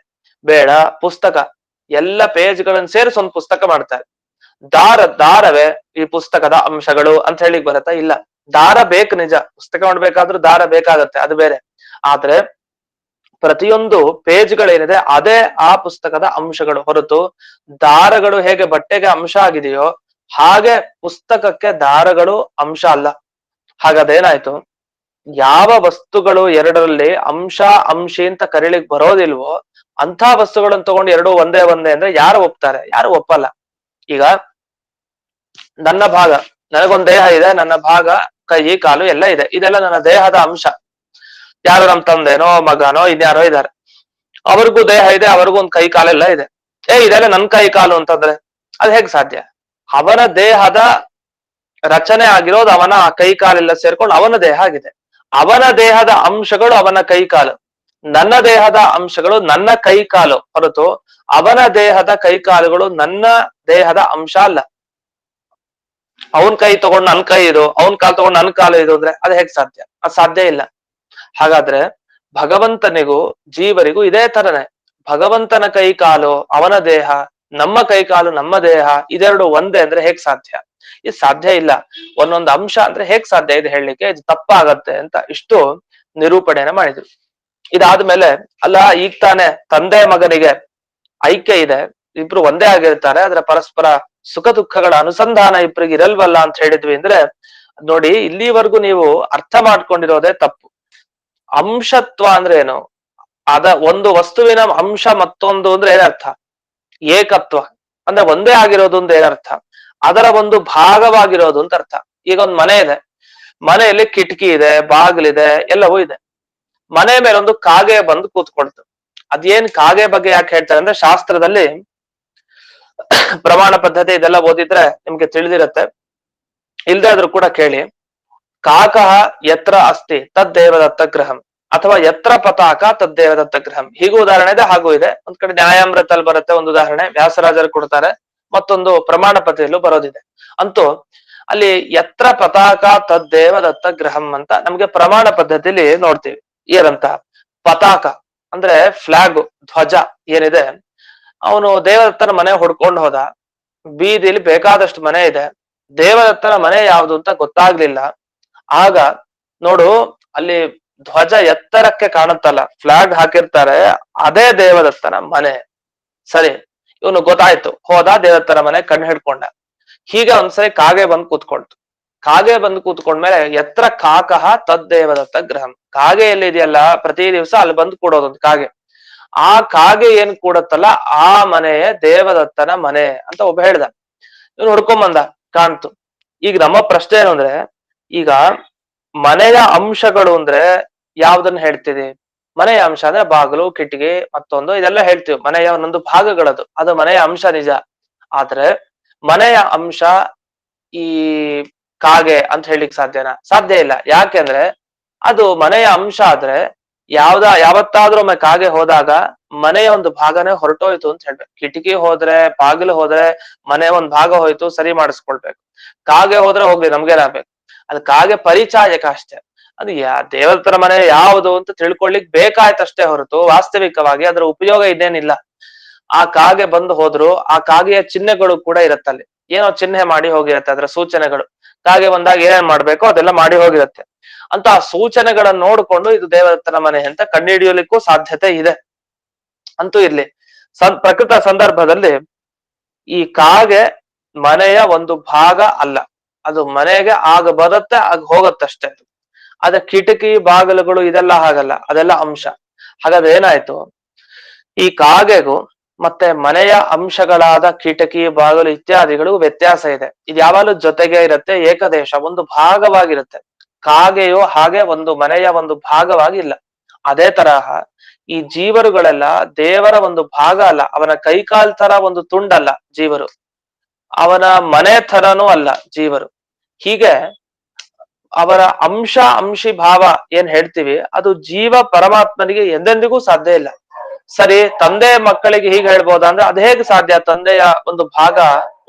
ಬೇಡ, ಪುಸ್ತಕ ಎಲ್ಲ ಪೇಜ್ಗಳನ್ನ ಸೇರಿಸಿ ಒಂದು ಪುಸ್ತಕ ಮಾಡ್ತಾರೆ. ದಾರವೇ ಈ ಪುಸ್ತಕದ ಅಂಶಗಳು ಅಂತ ಹೇಳಿಕ್ ಬರತ್ತಾ? ಇಲ್ಲ. ದಾರ ಬೇಕು ನಿಜ, ಪುಸ್ತಕ ಮಾಡ್ಬೇಕಾದ್ರೂ ದಾರ ಬೇಕಾಗತ್ತೆ, ಅದು ಬೇರೆ. ಆದ್ರೆ ಪ್ರತಿಯೊಂದು ಪೇಜ್ಗಳೇನಿದೆ ಅದೇ ಆ ಪುಸ್ತಕದ ಅಂಶಗಳು ಹೊರತು ದಾರಗಳು ಹೇಗೆ ಬಟ್ಟೆಗೆ ಅಂಶ ಆಗಿದೆಯೋ ಹಾಗೆ ಪುಸ್ತಕಕ್ಕೆ ದಾರಗಳು ಅಂಶ ಅಲ್ಲ. ಹಾಗಾದೇನಾಯ್ತು? ಯಾವ ವಸ್ತುಗಳು ಎರಡರಲ್ಲಿ ಅಂಶ ಅಂಶಿ ಅಂತ ಕರೀಲಿಕ್ ಬರೋದಿಲ್ವೋ ಅಂಥ ವಸ್ತುಗಳನ್ನ ತಗೊಂಡು ಎರಡು ಒಂದೇ ಅಂದ್ರೆ ಯಾರು ಒಪ್ತಾರೆ? ಯಾರು ಒಪ್ಪಲ್ಲ. ಈಗ ನನ್ನ ಭಾಗ, ನನಗೊಂದು ದೇಹ ಇದೆ, ನನ್ನ ಭಾಗ ಕೈ ಕಾಲು ಎಲ್ಲ ಇದೆ, ಇದೆಲ್ಲ ನನ್ನ ದೇಹದ ಅಂಶ. ಯಾರು ನಮ್ ತಂದೆನೋ ಮಗನೋ ಇನ್ಯಾರೋ ಇದ್ದಾರೆ, ಅವ್ರಿಗೂ ದೇಹ ಇದೆ, ಅವ್ರಿಗೂ ಒಂದು ಕೈ ಕಾಲೆಲ್ಲ ಇದೆ. ಇದೆಲ್ಲ ನನ್ ಕೈ ಕಾಲು ಅಂತಂದ್ರೆ ಅದು ಹೇಗ್ ಸಾಧ್ಯ? ಅವನ ದೇಹದ ರಚನೆ ಆಗಿರೋದು ಅವನ ಕೈ ಕಾಲೆಲ್ಲ ಸೇರ್ಕೊಂಡು ಅವನ ದೇಹ ಆಗಿದೆ. ಅವನ ದೇಹದ ಅಂಶಗಳು ಅವನ ಕೈ ಕಾಲು, ನನ್ನ ದೇಹದ ಅಂಶಗಳು ನನ್ನ ಕೈ ಕಾಲು ಹೊರತು ಅವನ ದೇಹದ ಕೈ ಕಾಲುಗಳು ನನ್ನ ದೇಹದ ಅಂಶ ಅಲ್ಲ. ಅವನ್ ಕೈ ತಗೊಂಡು ನನ್ ಕೈ ಇದು, ಅವನ್ ಕಾಲು ತಗೊಂಡು ನನ್ ಕಾಲು ಇದು ಅಂದ್ರೆ ಅದು ಹೇಗ್ ಸಾಧ್ಯ? ಅದು ಸಾಧ್ಯ ಇಲ್ಲ. ಹಾಗಾದ್ರೆ ಭಗವಂತನಿಗೂ ಜೀವರಿಗೂ ಇದೇ ತರನೇ. ಭಗವಂತನ ಕೈ ಕಾಲು ಅವನ ದೇಹ, ನಮ್ಮ ಕೈ ಕಾಲು ನಮ್ಮ ದೇಹ, ಇದೆರಡು ಒಂದೇ ಅಂದ್ರೆ ಹೇಗ್ ಸಾಧ್ಯ? ಇದು ಸಾಧ್ಯ ಇಲ್ಲ. ಒಂದೊಂದು ಅಂಶ ಅಂದ್ರೆ ಹೇಗ್ ಸಾಧ್ಯ ಇದು ಹೇಳಲಿಕ್ಕೆ? ಇದು ತಪ್ಪಾಗತ್ತೆ ಅಂತ ಇಷ್ಟು ನಿರೂಪಣೆನ ಮಾಡಿದ್ರು. ಇದಾದ್ಮೇಲೆ, ಅಲ್ಲ ಈಗ ತಾನೆ ತಂದೆ ಮಗನಿಗೆ ಐಕ್ಯ ಇದೆ, ಇಬ್ರು ಒಂದೇ ಆಗಿರ್ತಾರೆ, ಆದ್ರೆ ಪರಸ್ಪರ ಸುಖ ದುಃಖಗಳ ಅನುಸಂಧಾನ ಇಬ್ರಿಗೆ ಇರಲ್ವಲ್ಲ ಅಂತ ಹೇಳಿದ್ವಿ ಅಂದ್ರೆ, ನೋಡಿ ಇಲ್ಲಿವರೆಗೂ ನೀವು ಅರ್ಥ ಮಾಡ್ಕೊಂಡಿರೋದೇ ತಪ್ಪು. ಅಂಶತ್ವ ಅಂದ್ರೆ ಏನು? ಒಂದು ವಸ್ತುವಿನ ಅಂಶ ಮತ್ತೊಂದು ಅಂದ್ರೆ ಏನರ್ಥ? ಏಕತ್ವ ಅಂದ್ರೆ ಒಂದೇ ಆಗಿರೋದು ಅಂದ್ರೆ ಏನರ್ಥ? ಅದರ ಒಂದು ಭಾಗವಾಗಿರೋದು ಅಂತ ಅರ್ಥ. ಈಗ ಒಂದು ಮನೆ ಇದೆ, ಮನೆಯಲ್ಲಿ ಕಿಟಕಿ ಇದೆ, ಬಾಗಿಲಿದೆ, ಎಲ್ಲವೂ ಇದೆ. ಮನೆ ಮೇಲೆ ಒಂದು ಕಾಗೆ ಬಂದು ಕೂತ್ಕೊಳ್ತು. ಅದೇನ್ ಕಾಗೆ ಬಗ್ಗೆ ಯಾಕೆ ಹೇಳ್ತಾರೆ ಅಂದ್ರೆ, ಶಾಸ್ತ್ರದಲ್ಲಿ ಪ್ರಮಾಣ ಪದ್ಧತಿ ಇದೆಲ್ಲ ಓದಿದ್ರೆ ನಿಮ್ಗೆ ತಿಳಿದಿರತ್ತೆ, ಇಲ್ದೇ ಆದ್ರೂ ಕೂಡ ಕೇಳಿ. ಕಾಕಃ ಯತ್ರ ಅಸ್ತಿ ತದ್ದೇವದತ್ತ ಗೃಹಂ ಅಥವಾ ಯತ್ರ ಪತಾಕ ತದ್ದೇವದತ್ತ ಗೃಹಂ, ಹೀಗೂ ಉದಾಹರಣೆ ಇದೆ, ಹಾಗೂ ಇದೆ. ಒಂದ್ ಕಡೆ ನ್ಯಾಯಾಮೃತಲ್ಲಿ ಬರುತ್ತೆ ಒಂದು ಉದಾಹರಣೆ, ವ್ಯಾಸರಾಜರು ಕೊಡ್ತಾರೆ, ಮತ್ತೊಂದು ಪ್ರಮಾಣ ಪತ್ರಿಯಲ್ಲೂ ಬರೋದಿದೆ. ಅಂತೂ ಅಲ್ಲಿ ಯತ್ರ ಪತಾಕ ತದ್ದೇವದತ್ತ ಗೃಹಂ ಅಂತ ನಮ್ಗೆ ಪ್ರಮಾಣ ಪದ್ಧತಿಲಿ ನೋಡ್ತೀವಿ. ಏನಂತ? ಪತಾಕ ಅಂದ್ರೆ ಫ್ಲಾಗ್, ಧ್ವಜ ಏನಿದೆ, ಅವನು ದೇವದತ್ತನ ಮನೆ ಹುಡ್ಕೊಂಡು ಹೋದ. ಬೀದಿಲಿ ಬೇಕಾದಷ್ಟು ಮನೆ ಇದೆ, ದೇವದತ್ತನ ಮನೆ ಯಾವುದು ಅಂತ ಗೊತ್ತಾಗ್ಲಿಲ್ಲ. ಆಗ ನೋಡು, ಅಲ್ಲಿ ಧ್ವಜ ಎತ್ತರಕ್ಕೆ ಕಾಣುತ್ತಲ್ಲ, ಫ್ಲಾಗ್ ಹಾಕಿರ್ತಾರೆ, ಅದೇ ದೇವದತ್ತನ ಮನೆ. ಸರಿ, ಇವನು ಗೊತ್ತಾಯ್ತು, ಹೋದ ದೇವದತ್ತನ ಮನೆ, ಕಣ್ಣು ಹಿಡ್ಕೊಂಡ. ಹೀಗೆ ಒಂದ್ಸರಿ ಕಾಗೆ ಬಂದು ಕೂತ್ಕೊಳ್ತು. ಕಾಗೆ ಬಂದು ಕೂತ್ಕೊಂಡ್ಮೇಲೆ ಎತ್ರ ಕಾಕಃ ತದ್ದೇವದತ್ತ ಗೃಹಂ, ಕಾಗೆ ಎಲ್ಲಿದೆಯಲ್ಲ ಪ್ರತಿ ದಿವಸ ಅಲ್ಲಿ ಬಂದು ಕೂಡೋದೊಂದು ಕಾಗೆ. ಆ ಕಾಗೆ ಏನ್ ಕೂಡತ್ತಲ್ಲ ಆ ಮನೆಯೇ ದೇವದತ್ತನ ಮನೆ ಅಂತ ಒಬ್ಬ ಹೇಳ್ದ. ಇವನು ಹುಡ್ಕೊಂಬಂದ, ಕಾಣ್ತು. ಈಗ ನಮ್ಮ ಪ್ರಶ್ನೆ ಏನು ಅಂದ್ರೆ, ಈಗ ಮನೆಯ ಅಂಶಗಳು ಅಂದ್ರೆ ಯಾವ್ದನ್ನ ಹೇಳ್ತೀವಿ? ಮನೆಯ ಅಂಶ ಅಂದ್ರೆ ಬಾಗಿಲು, ಕಿಟಕಿ, ಮತ್ತೊಂದು ಇದೆಲ್ಲ ಹೇಳ್ತೀವಿ, ಮನೆಯ ಒಂದೊಂದು ಭಾಗಗಳದು, ಅದು ಮನೆಯ ಅಂಶ ನಿಜ. ಆದ್ರೆ ಮನೆಯ ಅಂಶ ಈ ಕಾಗೆ ಅಂತ ಹೇಳಿಕ್ ಸಾಧ್ಯನಾ? ಸಾಧ್ಯ ಇಲ್ಲ. ಯಾಕೆಂದ್ರೆ ಅದು ಮನೆಯ ಅಂಶ ಆದ್ರೆ ಯಾವತ್ತಾದ್ರೂ ಒಮ್ಮೆ ಕಾಗೆ ಹೋದಾಗ ಮನೆಯ ಒಂದು ಭಾಗನೇ ಹೊರಟೋಯ್ತು ಅಂತ ಹೇಳ್ಬೇಕು. ಕಿಟಕಿ ಹೋದ್ರೆ, ಬಾಗಿಲು ಹೋದ್ರೆ ಮನೆ ಒಂದ್ ಭಾಗ ಹೋಯ್ತು, ಸರಿ ಮಾಡಿಸ್ಕೊಳ್ಬೇಕು. ಕಾಗೆ ಹೋದ್ರೆ ಹೋಗ್ಲಿ, ನಮ್ಗೇನಾಗ್ಬೇಕು? ಅದು ಕಾಗೆ ಪರಿಚಾಯಕ ಅಷ್ಟೇ. ಅದು ದೇವತರ ಮನೆ ಯಾವುದು ಅಂತ ತಿಳ್ಕೊಳ್ಲಿಕ್ ಬೇಕಾಯ್ತಷ್ಟೇ ಹೊರತು ವಾಸ್ತವಿಕವಾಗಿ ಅದರ ಉಪಯೋಗ ಇನ್ನೇನಿಲ್ಲ. ಆ ಕಾಗೆ ಬಂದು ಹೋದ್ರು, ಆ ಕಾಗೆಯ ಚಿಹ್ನೆಗಳು ಕೂಡ ಇರತ್ತಲ್ಲಿ, ಏನೋ ಚಿಹ್ನೆ ಮಾಡಿ ಹೋಗಿರತ್ತೆ, ಅದರ ಸೂಚನೆಗಳು. ಕಾಗೆ ಬಂದಾಗ ಏನೇನ್ ಮಾಡ್ಬೇಕೋ ಅದೆಲ್ಲ ಮಾಡಿ ಹೋಗಿರತ್ತೆ. ಅಂತ ಆ ಸೂಚನೆಗಳನ್ನ ನೋಡ್ಕೊಂಡು ಇದು ದೇವದತ್ತನ ಮನೆ ಅಂತ ಕಂಡುಹಿಡಿಯಲಿಕ್ಕೂ ಸಾಧ್ಯತೆ ಇದೆ. ಅಂತೂ ಇರ್ಲಿ, ಪ್ರಕೃತ ಸಂದರ್ಭದಲ್ಲಿ ಈ ಕಾಗೆ ಮನೆಯ ಒಂದು ಭಾಗ ಅಲ್ಲ, ಅದು ಮನೆಗೆ ಆಗ ಬರುತ್ತೆ, ಆಗ ಹೋಗತ್ತಷ್ಟೇ. ಆದ್ರೆ ಕಿಟಕಿ ಬಾಗಿಲುಗಳು ಇದೆಲ್ಲ ಹಾಗಲ್ಲ, ಅದೆಲ್ಲ ಅಂಶ. ಹಾಗಾದ್ರೆ ಏನಾಯ್ತು? ಈ ಕಾಗೆಗೂ ಮತ್ತೆ ಮನೆಯ ಅಂಶಗಳಾದ ಕಿಟಕಿ, ಬಾಗಿಲು ಇತ್ಯಾದಿಗಳು ವ್ಯತ್ಯಾಸ ಇದೆ. ಇದು ಯಾವಾಗಲೂ ಜೊತೆಗೆ ಇರುತ್ತೆ, ಏಕದೇಶ, ಒಂದು ಭಾಗವಾಗಿರುತ್ತೆ. ಕಾಗೆಯು ಹಾಗೆ ಒಂದು ಮನೆಯ ಒಂದು ಭಾಗವಾಗಿಲ್ಲ. ಅದೇ ತರಹ ಈ ಜೀವರುಗಳೆಲ್ಲ ದೇವರ ಒಂದು ಭಾಗ ಅಲ್ಲ, ಅವನ ಕೈಕಾಲ್ ತರ ಒಂದು ತುಂಡಲ್ಲ ಜೀವರು, ಅವನ ಮನೆ ತರನೂ ಅಲ್ಲ ಜೀವರು. ಹೀಗೆ ಅವರ ಅಂಶಿ ಭಾವ ಏನ್ ಹೇಳ್ತೀವಿ ಅದು ಜೀವ ಪರಮಾತ್ಮನಿಗೆ ಎಂದೆಂದಿಗೂ ಸಾಧ್ಯ ಇಲ್ಲ. ಸರಿ, ತಂದೆ ಮಕ್ಕಳಿಗೆ ಹೀಗೆ ಹೇಳ್ಬೋದಾ ಅಂದ್ರೆ ಅದು ಹೇಗೆ ಸಾಧ್ಯ? ತಂದೆಯ ಒಂದು ಭಾಗ,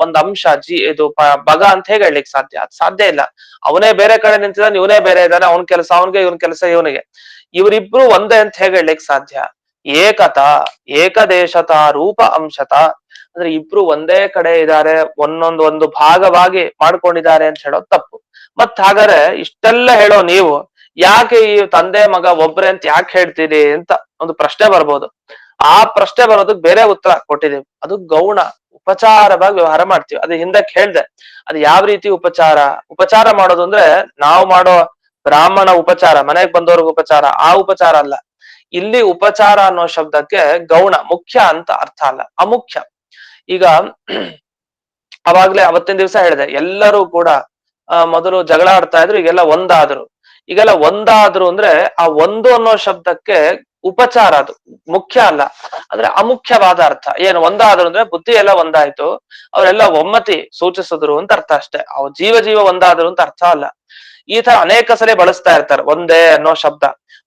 ಒಂದು ಅಂಶ ಇದು ಭಗ ಅಂತ ಹೇಗೆ ಹೇಳಲಿಕ್ಕೆ ಸಾಧ್ಯ? ಅದು ಸಾಧ್ಯ ಇಲ್ಲ. ಅವನೇ ಬೇರೆ ಕಡೆ ನಿಂತಿದ್ದಾನೆ, ಇವನೇ ಬೇರೆ ಇದ್ದಾನೆ, ಅವನ ಕೆಲಸ ಅವನಿಗೆ, ಇವನ್ ಕೆಲಸ ಇವನಿಗೆ. ಇವರಿಬ್ರು ಒಂದೇ ಅಂತ ಹೇಗೆ ಹೇಳಲಿಕ್ಕೆ ಸಾಧ್ಯ? ಏಕತಾ ಏಕದೇಶತ ರೂಪ ಅಂಶತ, ಅಂದ್ರೆ ಇಬ್ರು ಒಂದೇ ಕಡೆ ಇದ್ದಾರೆ, ಒಂದು ಭಾಗವಾಗಿ ಮಾಡ್ಕೊಂಡಿದ್ದಾರೆ ಅಂತ ಹೇಳೋದು ತಪ್ಪು. ಮತ್ ಹಾಗಾದ್ರೆ ಇಷ್ಟೆಲ್ಲ ಹೇಳೋ ನೀವು ಯಾಕೆ ಈ ತಂದೆ ಮಗ ಒಬ್ರೆ ಅಂತ ಯಾಕೆ ಹೇಳ್ತೀರಿ ಅಂತ ಒಂದು ಪ್ರಶ್ನೆ ಬರ್ಬೋದು. ಆ ಪ್ರಶ್ನೆ ಬರೋದಕ್ಕೆ ಬೇರೆ ಉತ್ತರ ಕೊಟ್ಟಿದ್ದೀವಿ. ಅದು ಗೌಣ ಉಪಚಾರವಾಗಿ ವ್ಯವಹಾರ ಮಾಡ್ತೀವಿ. ಅದು ಹಿಂದಕ್ಕೆ ಹೇಳ್ದೆ. ಅದು ಯಾವ ರೀತಿ ಉಪಚಾರ ಮಾಡೋದು ಅಂದ್ರೆ ನಾವು ಮಾಡೋ ಬ್ರಾಹ್ಮಣ ಉಪಚಾರ, ಮನೆಗೆ ಬಂದವ್ರಿಗೆ ಉಪಚಾರ, ಆ ಉಪಚಾರ ಅಲ್ಲ. ಇಲ್ಲಿ ಉಪಚಾರ ಅನ್ನೋ ಶಬ್ದಕ್ಕೆ ಗೌಣ, ಮುಖ್ಯ ಅಂತ ಅರ್ಥ ಅಲ್ಲ, ಅಮುಖ್ಯ. ಈಗ ಅವಾಗ್ಲೇ ಅವತ್ತಿನ ದಿವಸ ಹೇಳಿದೆ, ಎಲ್ಲರೂ ಕೂಡ ಮೊದಲು ಜಗಳ ಆಡ್ತಾ ಇದ್ರು, ಈಗೆಲ್ಲ ಒಂದಾದ್ರು. ಈಗೆಲ್ಲ ಒಂದಾದ್ರು ಅಂದ್ರೆ ಆ ಒಂದು ಅನ್ನೋ ಶಬ್ದಕ್ಕೆ ಉಪಚಾರ, ಅದು ಮುಖ್ಯ ಅಲ್ಲ, ಅಂದ್ರೆ ಅಮುಖ್ಯವಾದ ಅರ್ಥ. ಏನು ಒಂದಾದ್ರು ಅಂದ್ರೆ ಬುದ್ಧಿ ಎಲ್ಲ ಒಂದಾಯ್ತು, ಅವರೆಲ್ಲ ಒಮ್ಮತಿ ಸೂಚಿಸಿದ್ರು ಅಂತ ಅರ್ಥ ಅಷ್ಟೇ. ಅವ್ ಜೀವ ಒಂದಾದ್ರು ಅಂತ ಅರ್ಥ ಅಲ್ಲ. ಈ ತರ ಅನೇಕ ಸರಿ ಬಳಸ್ತಾ ಇರ್ತಾರೆ ಒಂದೇ ಅನ್ನೋ ಶಬ್ದ.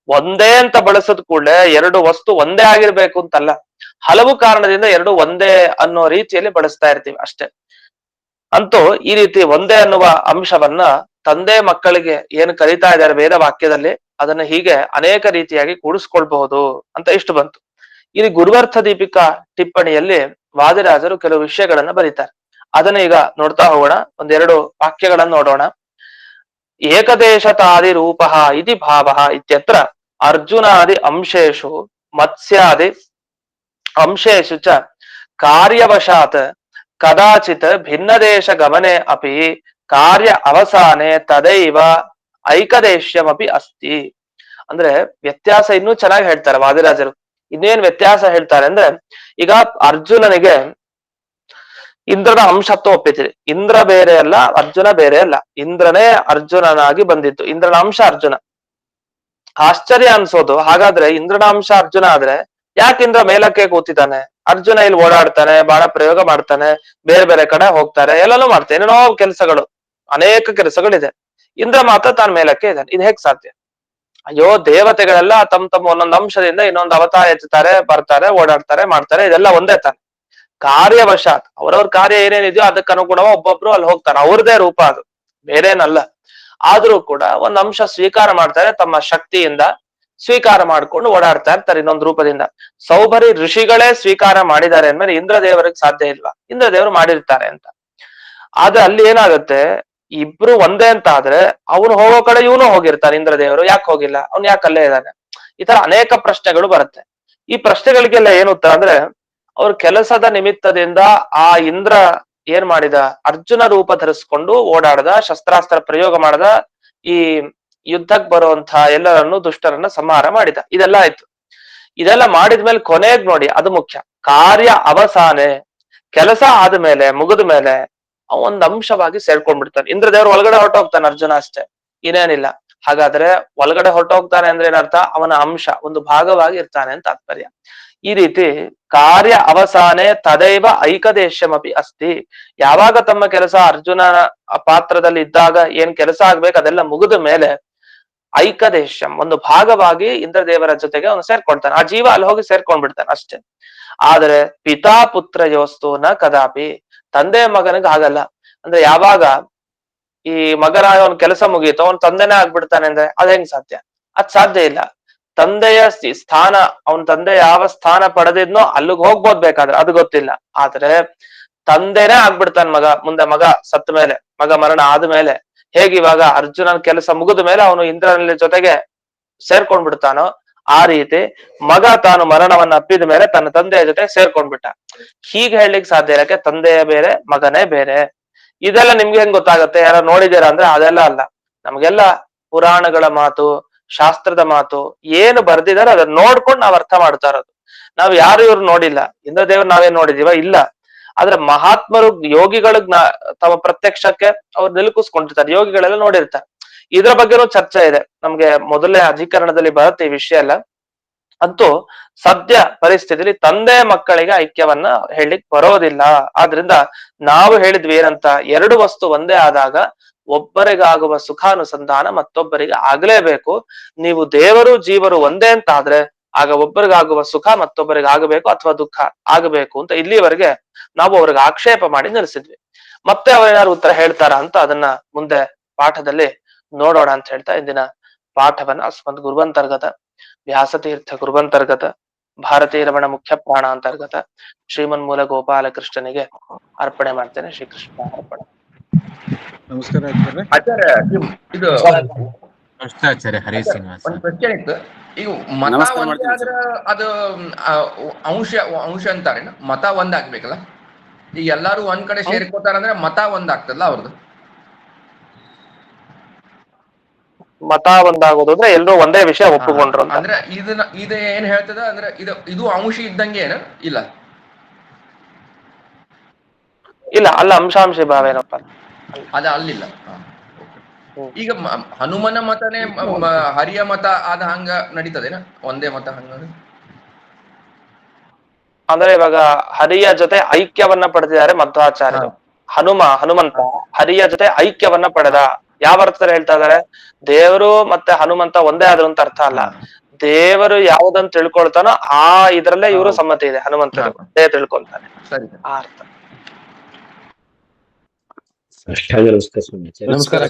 ಒಂದೇ ಅಂತ ಬಳಸದ್ ಕೂಡಲೇ ಎರಡು ವಸ್ತು ಒಂದೇ ಆಗಿರ್ಬೇಕು ಅಂತಲ್ಲ, ಹಲವು ಕಾರಣದಿಂದ ಎರಡು ಒಂದೇ ಅನ್ನೋ ರೀತಿಯಲ್ಲಿ ಬಳಸ್ತಾ ಇರ್ತೀವಿ ಅಷ್ಟೇ. ಅಂತೂ ಈ ರೀತಿ ಒಂದೇ ಅನ್ನುವ ಅಂಶವನ್ನ ತಂದೆ ಮಕ್ಕಳಿಗೆ ಏನು ಕರೀತಾ ಇದ್ದಾರೆ ವೇದ ವಾಕ್ಯದಲ್ಲಿ, ಅದನ್ನ ಹೀಗೆ ಅನೇಕ ರೀತಿಯಾಗಿ ಕೂಡಿಸ್ಕೊಳ್ಬಹುದು ಅಂತ ಇಷ್ಟು ಬಂತು. ಇಲ್ಲಿ ಗುರುವರ್ಥ ದೀಪಿಕಾ ಟಿಪ್ಪಣಿಯಲ್ಲಿ ವಾದಿರಾಜರು ಕೆಲವು ವಿಷಯಗಳನ್ನ ಬರೀತಾರೆ. ಅದನ್ನ ಈಗ ನೋಡ್ತಾ ಹೋಗೋಣ. ಒಂದೆರಡು ವಾಕ್ಯಗಳನ್ನ ನೋಡೋಣ. ಏಕದೇಶತಾದಿ ರೂಪ ಇತಿ ಭಾವ ಇತ್ಯತ್ರ ಅರ್ಜುನಾದಿ ಅಂಶೇಶು ಮತ್ಸ್ಯಾದಿ ಅಂಶೇಶು ಚ ಕಾರ್ಯವಶಾತ್ ಕದಾಚಿತ್ ಭಿನ್ನದೇಶ ಗಮನೆ ಅಪಿ ಕಾರ್ಯ ಅವಸಾನೆ ತದೈವ ಐಕದೇಶ್ಯಮಪಿ ಅಸ್ತಿ. ಅಂದ್ರೆ ವ್ಯತ್ಯಾಸ ಇನ್ನೂ ಚೆನ್ನಾಗಿ ಹೇಳ್ತಾರೆ ವಾದಿರಾಜರು. ಇನ್ನೇನ್ ವ್ಯತ್ಯಾಸ ಹೇಳ್ತಾರೆ ಅಂದ್ರೆ, ಈಗ ಅರ್ಜುನನಿಗೆ ಇಂದ್ರನ ಅಂಶತ್ವ ಒಪ್ಪಿತಿರಿ. ಇಂದ್ರ ಬೇರೆ ಅಲ್ಲ, ಅರ್ಜುನ ಬೇರೆ ಅಲ್ಲ, ಇಂದ್ರನೇ ಅರ್ಜುನನಾಗಿ ಬಂದಿತ್ತು, ಇಂದ್ರನ ಅಂಶ ಅರ್ಜುನ. ಆಶ್ಚರ್ಯ ಅನ್ಸೋದು, ಹಾಗಾದ್ರೆ ಇಂದ್ರನ ಅಂಶ ಅರ್ಜುನ ಆದ್ರೆ ಯಾಕೆ ಇಂದ್ರ ಮೇಲಕ್ಕೆ ಕೂತಿದ್ದಾನೆ? ಅರ್ಜುನ ಇಲ್ಲಿ ಓಡಾಡ್ತಾನೆ, ಬಾಣ ಪ್ರಯೋಗ ಮಾಡ್ತಾನೆ, ಬೇರೆ ಬೇರೆ ಕಡೆ ಹೋಗ್ತಾರೆ, ಎಲ್ಲನೂ ಮಾಡ್ತಾನೆ, ಏನೇನೋ ಕೆಲಸಗಳು, ಅನೇಕ ಕೆಲಸಗಳಿದೆ. ಇಂದ್ರ ಮಾತ್ರ ತಾನು ಮೇಲಕ್ಕೆ ಇದ್ದಾನೆ. ಇದು ಹೇಗ್ ಸಾಧ್ಯ? ಅಯ್ಯೋ, ದೇವತೆಗಳೆಲ್ಲ ತಮ್ಮ ಒಂದೊಂದು ಅಂಶದಿಂದ ಇನ್ನೊಂದು ಅವತಾರ ಎತ್ತುತ್ತಾರೆ, ಬರ್ತಾರೆ, ಓಡಾಡ್ತಾರೆ, ಮಾಡ್ತಾರೆ, ಇದೆಲ್ಲ ಒಂದೇ ತಾನೆ. ಕಾರ್ಯವಶಾತ್ ಅವ್ರವ್ರ ಕಾರ್ಯ ಏನೇನಿದೆಯೋ ಅದಕ್ಕೆ ಅನುಗುಣವಾಗಿ ಒಬ್ಬೊಬ್ರು ಅಲ್ಲಿ ಹೋಗ್ತಾರೆ, ಅವ್ರದೇ ರೂಪ ಅದು, ಬೇರೇನಲ್ಲ. ಆದ್ರೂ ಕೂಡ ಒಂದ್ ಅಂಶ ಸ್ವೀಕಾರ ಮಾಡ್ತಾರೆ, ತಮ್ಮ ಶಕ್ತಿಯಿಂದ ಸ್ವೀಕಾರ ಮಾಡ್ಕೊಂಡು ಓಡಾಡ್ತಾ ಇರ್ತಾರೆ ಇನ್ನೊಂದು ರೂಪದಿಂದ. ಸೌಭರಿ ಋಷಿಗಳೇ ಸ್ವೀಕಾರ ಮಾಡಿದ್ದಾರೆ ಅಂದ್ಮೇಲೆ ಇಂದ್ರ ದೇವರಿಗೆ ಸಾಧ್ಯ ಇಲ್ವಾ? ಇಂದ್ರ ದೇವರು ಮಾಡಿರ್ತಾರೆ ಅಂತ. ಆದ್ರೆ ಅಲ್ಲಿ ಏನಾಗುತ್ತೆ, ಇಬ್ರು ಒಂದೇ ಅಂತ ಆದ್ರೆ ಅವನು ಹೋಗೋ ಕಡೆ ಇವನು ಹೋಗಿರ್ತಾನೆ, ಇಂದ್ರ ದೇವರು ಯಾಕೆ ಹೋಗಿಲ್ಲ, ಅವ್ನು ಯಾಕೆ ಅಲ್ಲೇ ಇದ್ದಾನೆ? ಈ ತರ ಅನೇಕ ಪ್ರಶ್ನೆಗಳು ಬರುತ್ತೆ. ಈ ಪ್ರಶ್ನೆಗಳಿಗೆಲ್ಲ ಏನು ಉತ್ತರ ಅಂದ್ರೆ, ಅವ್ರ ಕೆಲಸದ ನಿಮಿತ್ತದಿಂದ ಆ ಇಂದ್ರ ಏನ್ ಮಾಡಿದ, ಅರ್ಜುನ ರೂಪ ಧರಿಸ್ಕೊಂಡು ಓಡಾಡದ, ಶಸ್ತ್ರಾಸ್ತ್ರ ಪ್ರಯೋಗ ಮಾಡದ, ಈ ಯುದ್ಧಕ್ಕೆ ಬರುವಂತಹ ಎಲ್ಲರನ್ನು ದುಷ್ಟರನ್ನ ಸಂಹಾರ ಮಾಡಿದ. ಇದೆಲ್ಲ ಆಯ್ತು. ಇದೆಲ್ಲ ಮಾಡಿದ್ಮೇಲೆ ಕೊನೆಗ್ ನೋಡಿ, ಅದು ಮುಖ್ಯ, ಕಾರ್ಯ ಅವಸಾನೆ, ಕೆಲಸ ಆದ್ಮೇಲೆ ಮುಗಿದ ಮೇಲೆ ಒಂದ್ ಅಂಶವಾಗಿ ಸೇರ್ಕೊಂಡ್ಬಿಡ್ತಾನೆ. ಇಂದ್ರದೇವರು ಒಳಗಡೆ ಹೊರಟೋಗ್ತಾನೆ, ಅರ್ಜುನ ಅಷ್ಟೇ, ಇನ್ನೇನಿಲ್ಲ. ಹಾಗಾದ್ರೆ ಒಳಗಡೆ ಹೊರಟೋಗ್ತಾನೆ ಅಂದ್ರೆ ಏನರ್ಥ? ಅವನ ಅಂಶ ಒಂದು ಭಾಗವಾಗಿ ಇರ್ತಾನೆ ಅಂತ ತಾತ್ಪರ್ಯ. ಈ ರೀತಿ ಕಾರ್ಯ ಅವಸಾನೆ ತದೈವ ಐಕದೇಶ್ಯಮಪಿ ಅಸ್ತಿ. ಯಾವಾಗ ತಮ್ಮ ಕೆಲಸ ಅರ್ಜುನನ ಪಾತ್ರದಲ್ಲಿ ಇದ್ದಾಗ ಏನ್ ಕೆಲಸ ಆಗ್ಬೇಕು ಅದೆಲ್ಲ ಮುಗಿದ ಮೇಲೆ ಐಕದೇಶ್ಯಂ ಒಂದು ಭಾಗವಾಗಿ ಇಂದ್ರದೇವರ ಜೊತೆಗೆ ಅವನು ಸೇರ್ಕೊಳ್ತಾನೆ. ಆ ಜೀವ ಅಲ್ಲಿ ಹೋಗಿ ಸೇರ್ಕೊಂಡ್ಬಿಡ್ತಾನೆ ಅಷ್ಟೇ. ಆದ್ರೆ ಪಿತಾ ಪುತ್ರ ಯೋಸ್ತು ನ ಕದಾಪಿ, ತಂದೆ ಮಗನಿಗೆ ಆಗಲ್ಲ. ಅಂದ್ರೆ ಯಾವಾಗ ಈ ಮಗನ ಅವನ ಕೆಲಸ ಮುಗೀತು ಅವನ್ ತಂದೆನೇ ಆಗ್ಬಿಡ್ತಾನೆ ಅಂದ್ರೆ ಅದ್ ಹೆಂಗ್ ಸಾಧ್ಯ? ಅದ್ ಸಾಧ್ಯ ಇಲ್ಲ. ತಂದೆಯ ಸ್ಥಾನ, ಅವನ ತಂದೆ ಯಾವ ಸ್ಥಾನ ಪಡೆದಿದ್ನೋ ಅಲ್ಲಿಗೆ ಹೋಗ್ಬೋದ್ ಬೇಕಾದ್ರೆ, ಅದು ಗೊತ್ತಿಲ್ಲ. ಆದ್ರೆ ತಂದೆನೇ ಆಗ್ಬಿಡ್ತಾನೆ ಮಗ. ಮುಂದೆ ಮಗ ಸತ್ತ ಮೇಲೆ, ಮಗ ಮರಣ ಆದ್ಮೇಲೆ ಹೇಗೆ ಇವಾಗ ಅರ್ಜುನನ ಕೆಲಸ ಮುಗಿದ ಮೇಲೆ ಅವನು ಇಂದ್ರನ ಜೊತೆಗೆ ಸೇರ್ಕೊಂಡ್ಬಿಡ್ತಾನೋ, ಆ ರೀತಿ ಮಗ ತಾನು ಮರಣವನ್ನ ಅಪ್ಪಿದ ಮೇಲೆ ತನ್ನ ತಂದೆಯ ಜೊತೆ ಸೇರ್ಕೊಂಡ್ಬಿಟ್ಟ. ಹೀಗೆ ಹೇಳಲಿಕ್ಕೆ ಸಾಧ್ಯ ಇರಕ್ಕೆ, ತಂದೆಯ ಬೇರೆ ಮಗನೇ ಬೇರೆ. ಇದೆಲ್ಲ ನಿಮ್ಗೆ ಹೆಂಗ್ ಗೊತ್ತಾಗತ್ತೆ? ಯಾರು ನೋಡಿದ್ದೀರಾ ಅಂದ್ರೆ ಅದೆಲ್ಲ ಅಲ್ಲ, ನಮ್ಗೆಲ್ಲ ಪುರಾಣಗಳ ಮಾತು, ಶಾಸ್ತ್ರದ ಮಾತು ಏನು ಬರ್ದಿದಾರೆ ಅದನ್ನ ನೋಡ್ಕೊಂಡು ನಾವ್ ಅರ್ಥ ಮಾಡ್ತಾ ಇರೋದು. ನಾವ್ ಯಾರು ಇವ್ರು ನೋಡಿಲ್ಲ, ಇಂದ್ರದೇವ್ರು ನಾವೇನ್ ನೋಡಿದೀವ? ಇಲ್ಲ. ಆದ್ರೆ ಮಹಾತ್ಮರು ಯೋಗಿಗಳಿಗೆ ತಮ್ಮ ಪ್ರತ್ಯಕ್ಷಕ್ಕೆ ಅವ್ರು ನಿಲುಕಿಸ್ಕೊಂಡಿರ್ತಾರೆ, ಯೋಗಿಗಳೆಲ್ಲ ನೋಡಿರ್ತಾರೆ. ಇದ್ರ ಬಗ್ಗೆನೂ ಚರ್ಚೆ ಇದೆ, ನಮ್ಗೆ ಮೊದಲನೇ ಅಧಿಕರಣದಲ್ಲಿ ಬರುತ್ತೆ ಈ ವಿಷಯ ಎಲ್ಲ. ಅಂತೂ ಸದ್ಯ ಪರಿಸ್ಥಿತಿಯಲ್ಲಿ ತಂದೆ ಮಕ್ಕಳಿಗೆ ಐಕ್ಯವನ್ನ ಹೇಳಲಿಕ್ ಬರೋದಿಲ್ಲ. ಆದ್ರಿಂದ ನಾವು ಹೇಳಿದ್ವಿ ಏನಂತ, ಎರಡು ವಸ್ತು ಒಂದೇ ಆದಾಗ ಒಬ್ಬರಿಗಾಗುವ ಸುಖಾನುಸಂಧಾನ ಮತ್ತೊಬ್ಬರಿಗೆ ಆಗ್ಲೇಬೇಕು. ನೀವು ದೇವರು ಜೀವರು ಒಂದೇ ಅಂತ ಆದ್ರೆ ಆಗ ಒಬ್ಬರಿಗಾಗುವ ಸುಖ ಮತ್ತೊಬ್ಬರಿಗೆ ಆಗಬೇಕು ಅಥವಾ ದುಃಖ ಆಗಬೇಕು ಅಂತ ಇಲ್ಲಿವರೆಗೆ ನಾವು ಅವ್ರಿಗೆ ಆಕ್ಷೇಪ ಮಾಡಿ ನಿಲ್ಲಿಸಿದ್ವಿ. ಮತ್ತೆ ಅವರೇನಾದ್ರು ಉತ್ತರ ಹೇಳ್ತಾರ ಅಂತ ಅದನ್ನ ಮುಂದೆ ಪಾಠದಲ್ಲಿ ನೋಡೋಣ ಅಂತ ಹೇಳ್ತಾ ಇಂದಿನ ಪಾಠವನ್ನ ಅಸ್ಮದ್ ಗುರುವಂತರ್ಗತ ವ್ಯಾಸತೀರ್ಥ ಗುರುವಂತರ್ಗತ ಭಾರತೀಯ ರಮಣ ಮುಖ್ಯ ಪ್ರಾಣ ಅಂತರ್ಗತ ಶ್ರೀಮನ್ಮೂಲ ಗೋಪಾಲ ಕೃಷ್ಣನಿಗೆ ಅರ್ಪಣೆ ಮಾಡ್ತೇನೆ. ಶ್ರೀಕೃಷ್ಣ ಅರ್ಪಣೆ. ನಮಸ್ಕಾರ ಆಚಾರ್ಯ. ಇದು ಆಚಾರ್ಯ ಹರೇ ಶ್ರೀನಿವಾಸ. ಒಂದು ಪ್ರಶ್ನೆ ಇತ್ತು. ಈಗ ಮತ ಒಂದೇ ಆದ್ರೆ ಅದು ಅಂಶ ಅಂತಾರೆ, ಮತ ಒಂದಾಗ್ಬೇಕಲ್ಲ. ಈಗ ಎಲ್ಲಾರು ಒಂದ್ ಕಡೆ ಸೇರ್ಕೋತಾರಂದ್ರೆ ಮತ ಒಂದಾಗ್ತದಲ್ಲ ಅವ್ರದ್ದು. ಮತ ಒಂದಾಗೋದಂದ್ರೆ ಎಲ್ಲರೂ ಒಂದೇ ವಿಷಯ ಒಪ್ಪಿಕೊಂಡ್ರು ಅಂದ್ರೆ ಇದು ಏನ್ ಹೇಳ್ತದ ಅಂದ್ರೆ ಇದು ಅಂಶ ಇದ್ದಂಗೆ ಏನು ಇಲ್ಲ? ಇಲ್ಲ, ಅಲ್ಲ ಅಂಶಾಂಶ ಭಾವ ಏನಪ್ಪ ಅದ ಅಲ್ಲಿಲ್ಲ. ಈಗ ಹನುಮನ ಮತನೇ ಹರಿಯ ಮತ ಆದ ಹಂಗ ನಡೀತದೇನ? ಒಂದೇ ಮತ ಹಂಗ ಅಂದ್ರೆ ಇವಾಗ ಹರಿಯ ಜೊತೆ ಐಕ್ಯವನ್ನ ಪಡೆದಿದ್ದಾರೆ ಮಧ್ವಾಚಾರ್ಯರು. ಹನುಮಂತ ಹರಿಯ ಜೊತೆ ಐಕ್ಯವನ್ನ ಪಡೆದ. ಯಾವ ಅರ್ಥದಲ್ಲಿ ಹೇಳ್ತಾ ಇದಾರೆ? ದೇವರು ಮತ್ತೆ ಹನುಮಂತ ಒಂದೇ ಆದ್ರು ಅಂತ ಅರ್ಥ ಅಲ್ಲ. ದೇವರು ಯಾವ್ದಂತ ತಿಳ್ಕೊಳ್ತಾನೋ ಆ ಇದ್ರಲ್ಲೇ ಇವರು ಸಮ್ಮತಿ ಇದೆ. ಹನುಮಂತರು ದೇವ ತಿಳ್ಕೊಳ್ತಾನೆ, ಆ ಅರ್ಥ. ನಮಸ್ಕಾರ. ನಮಸ್ಕಾರ.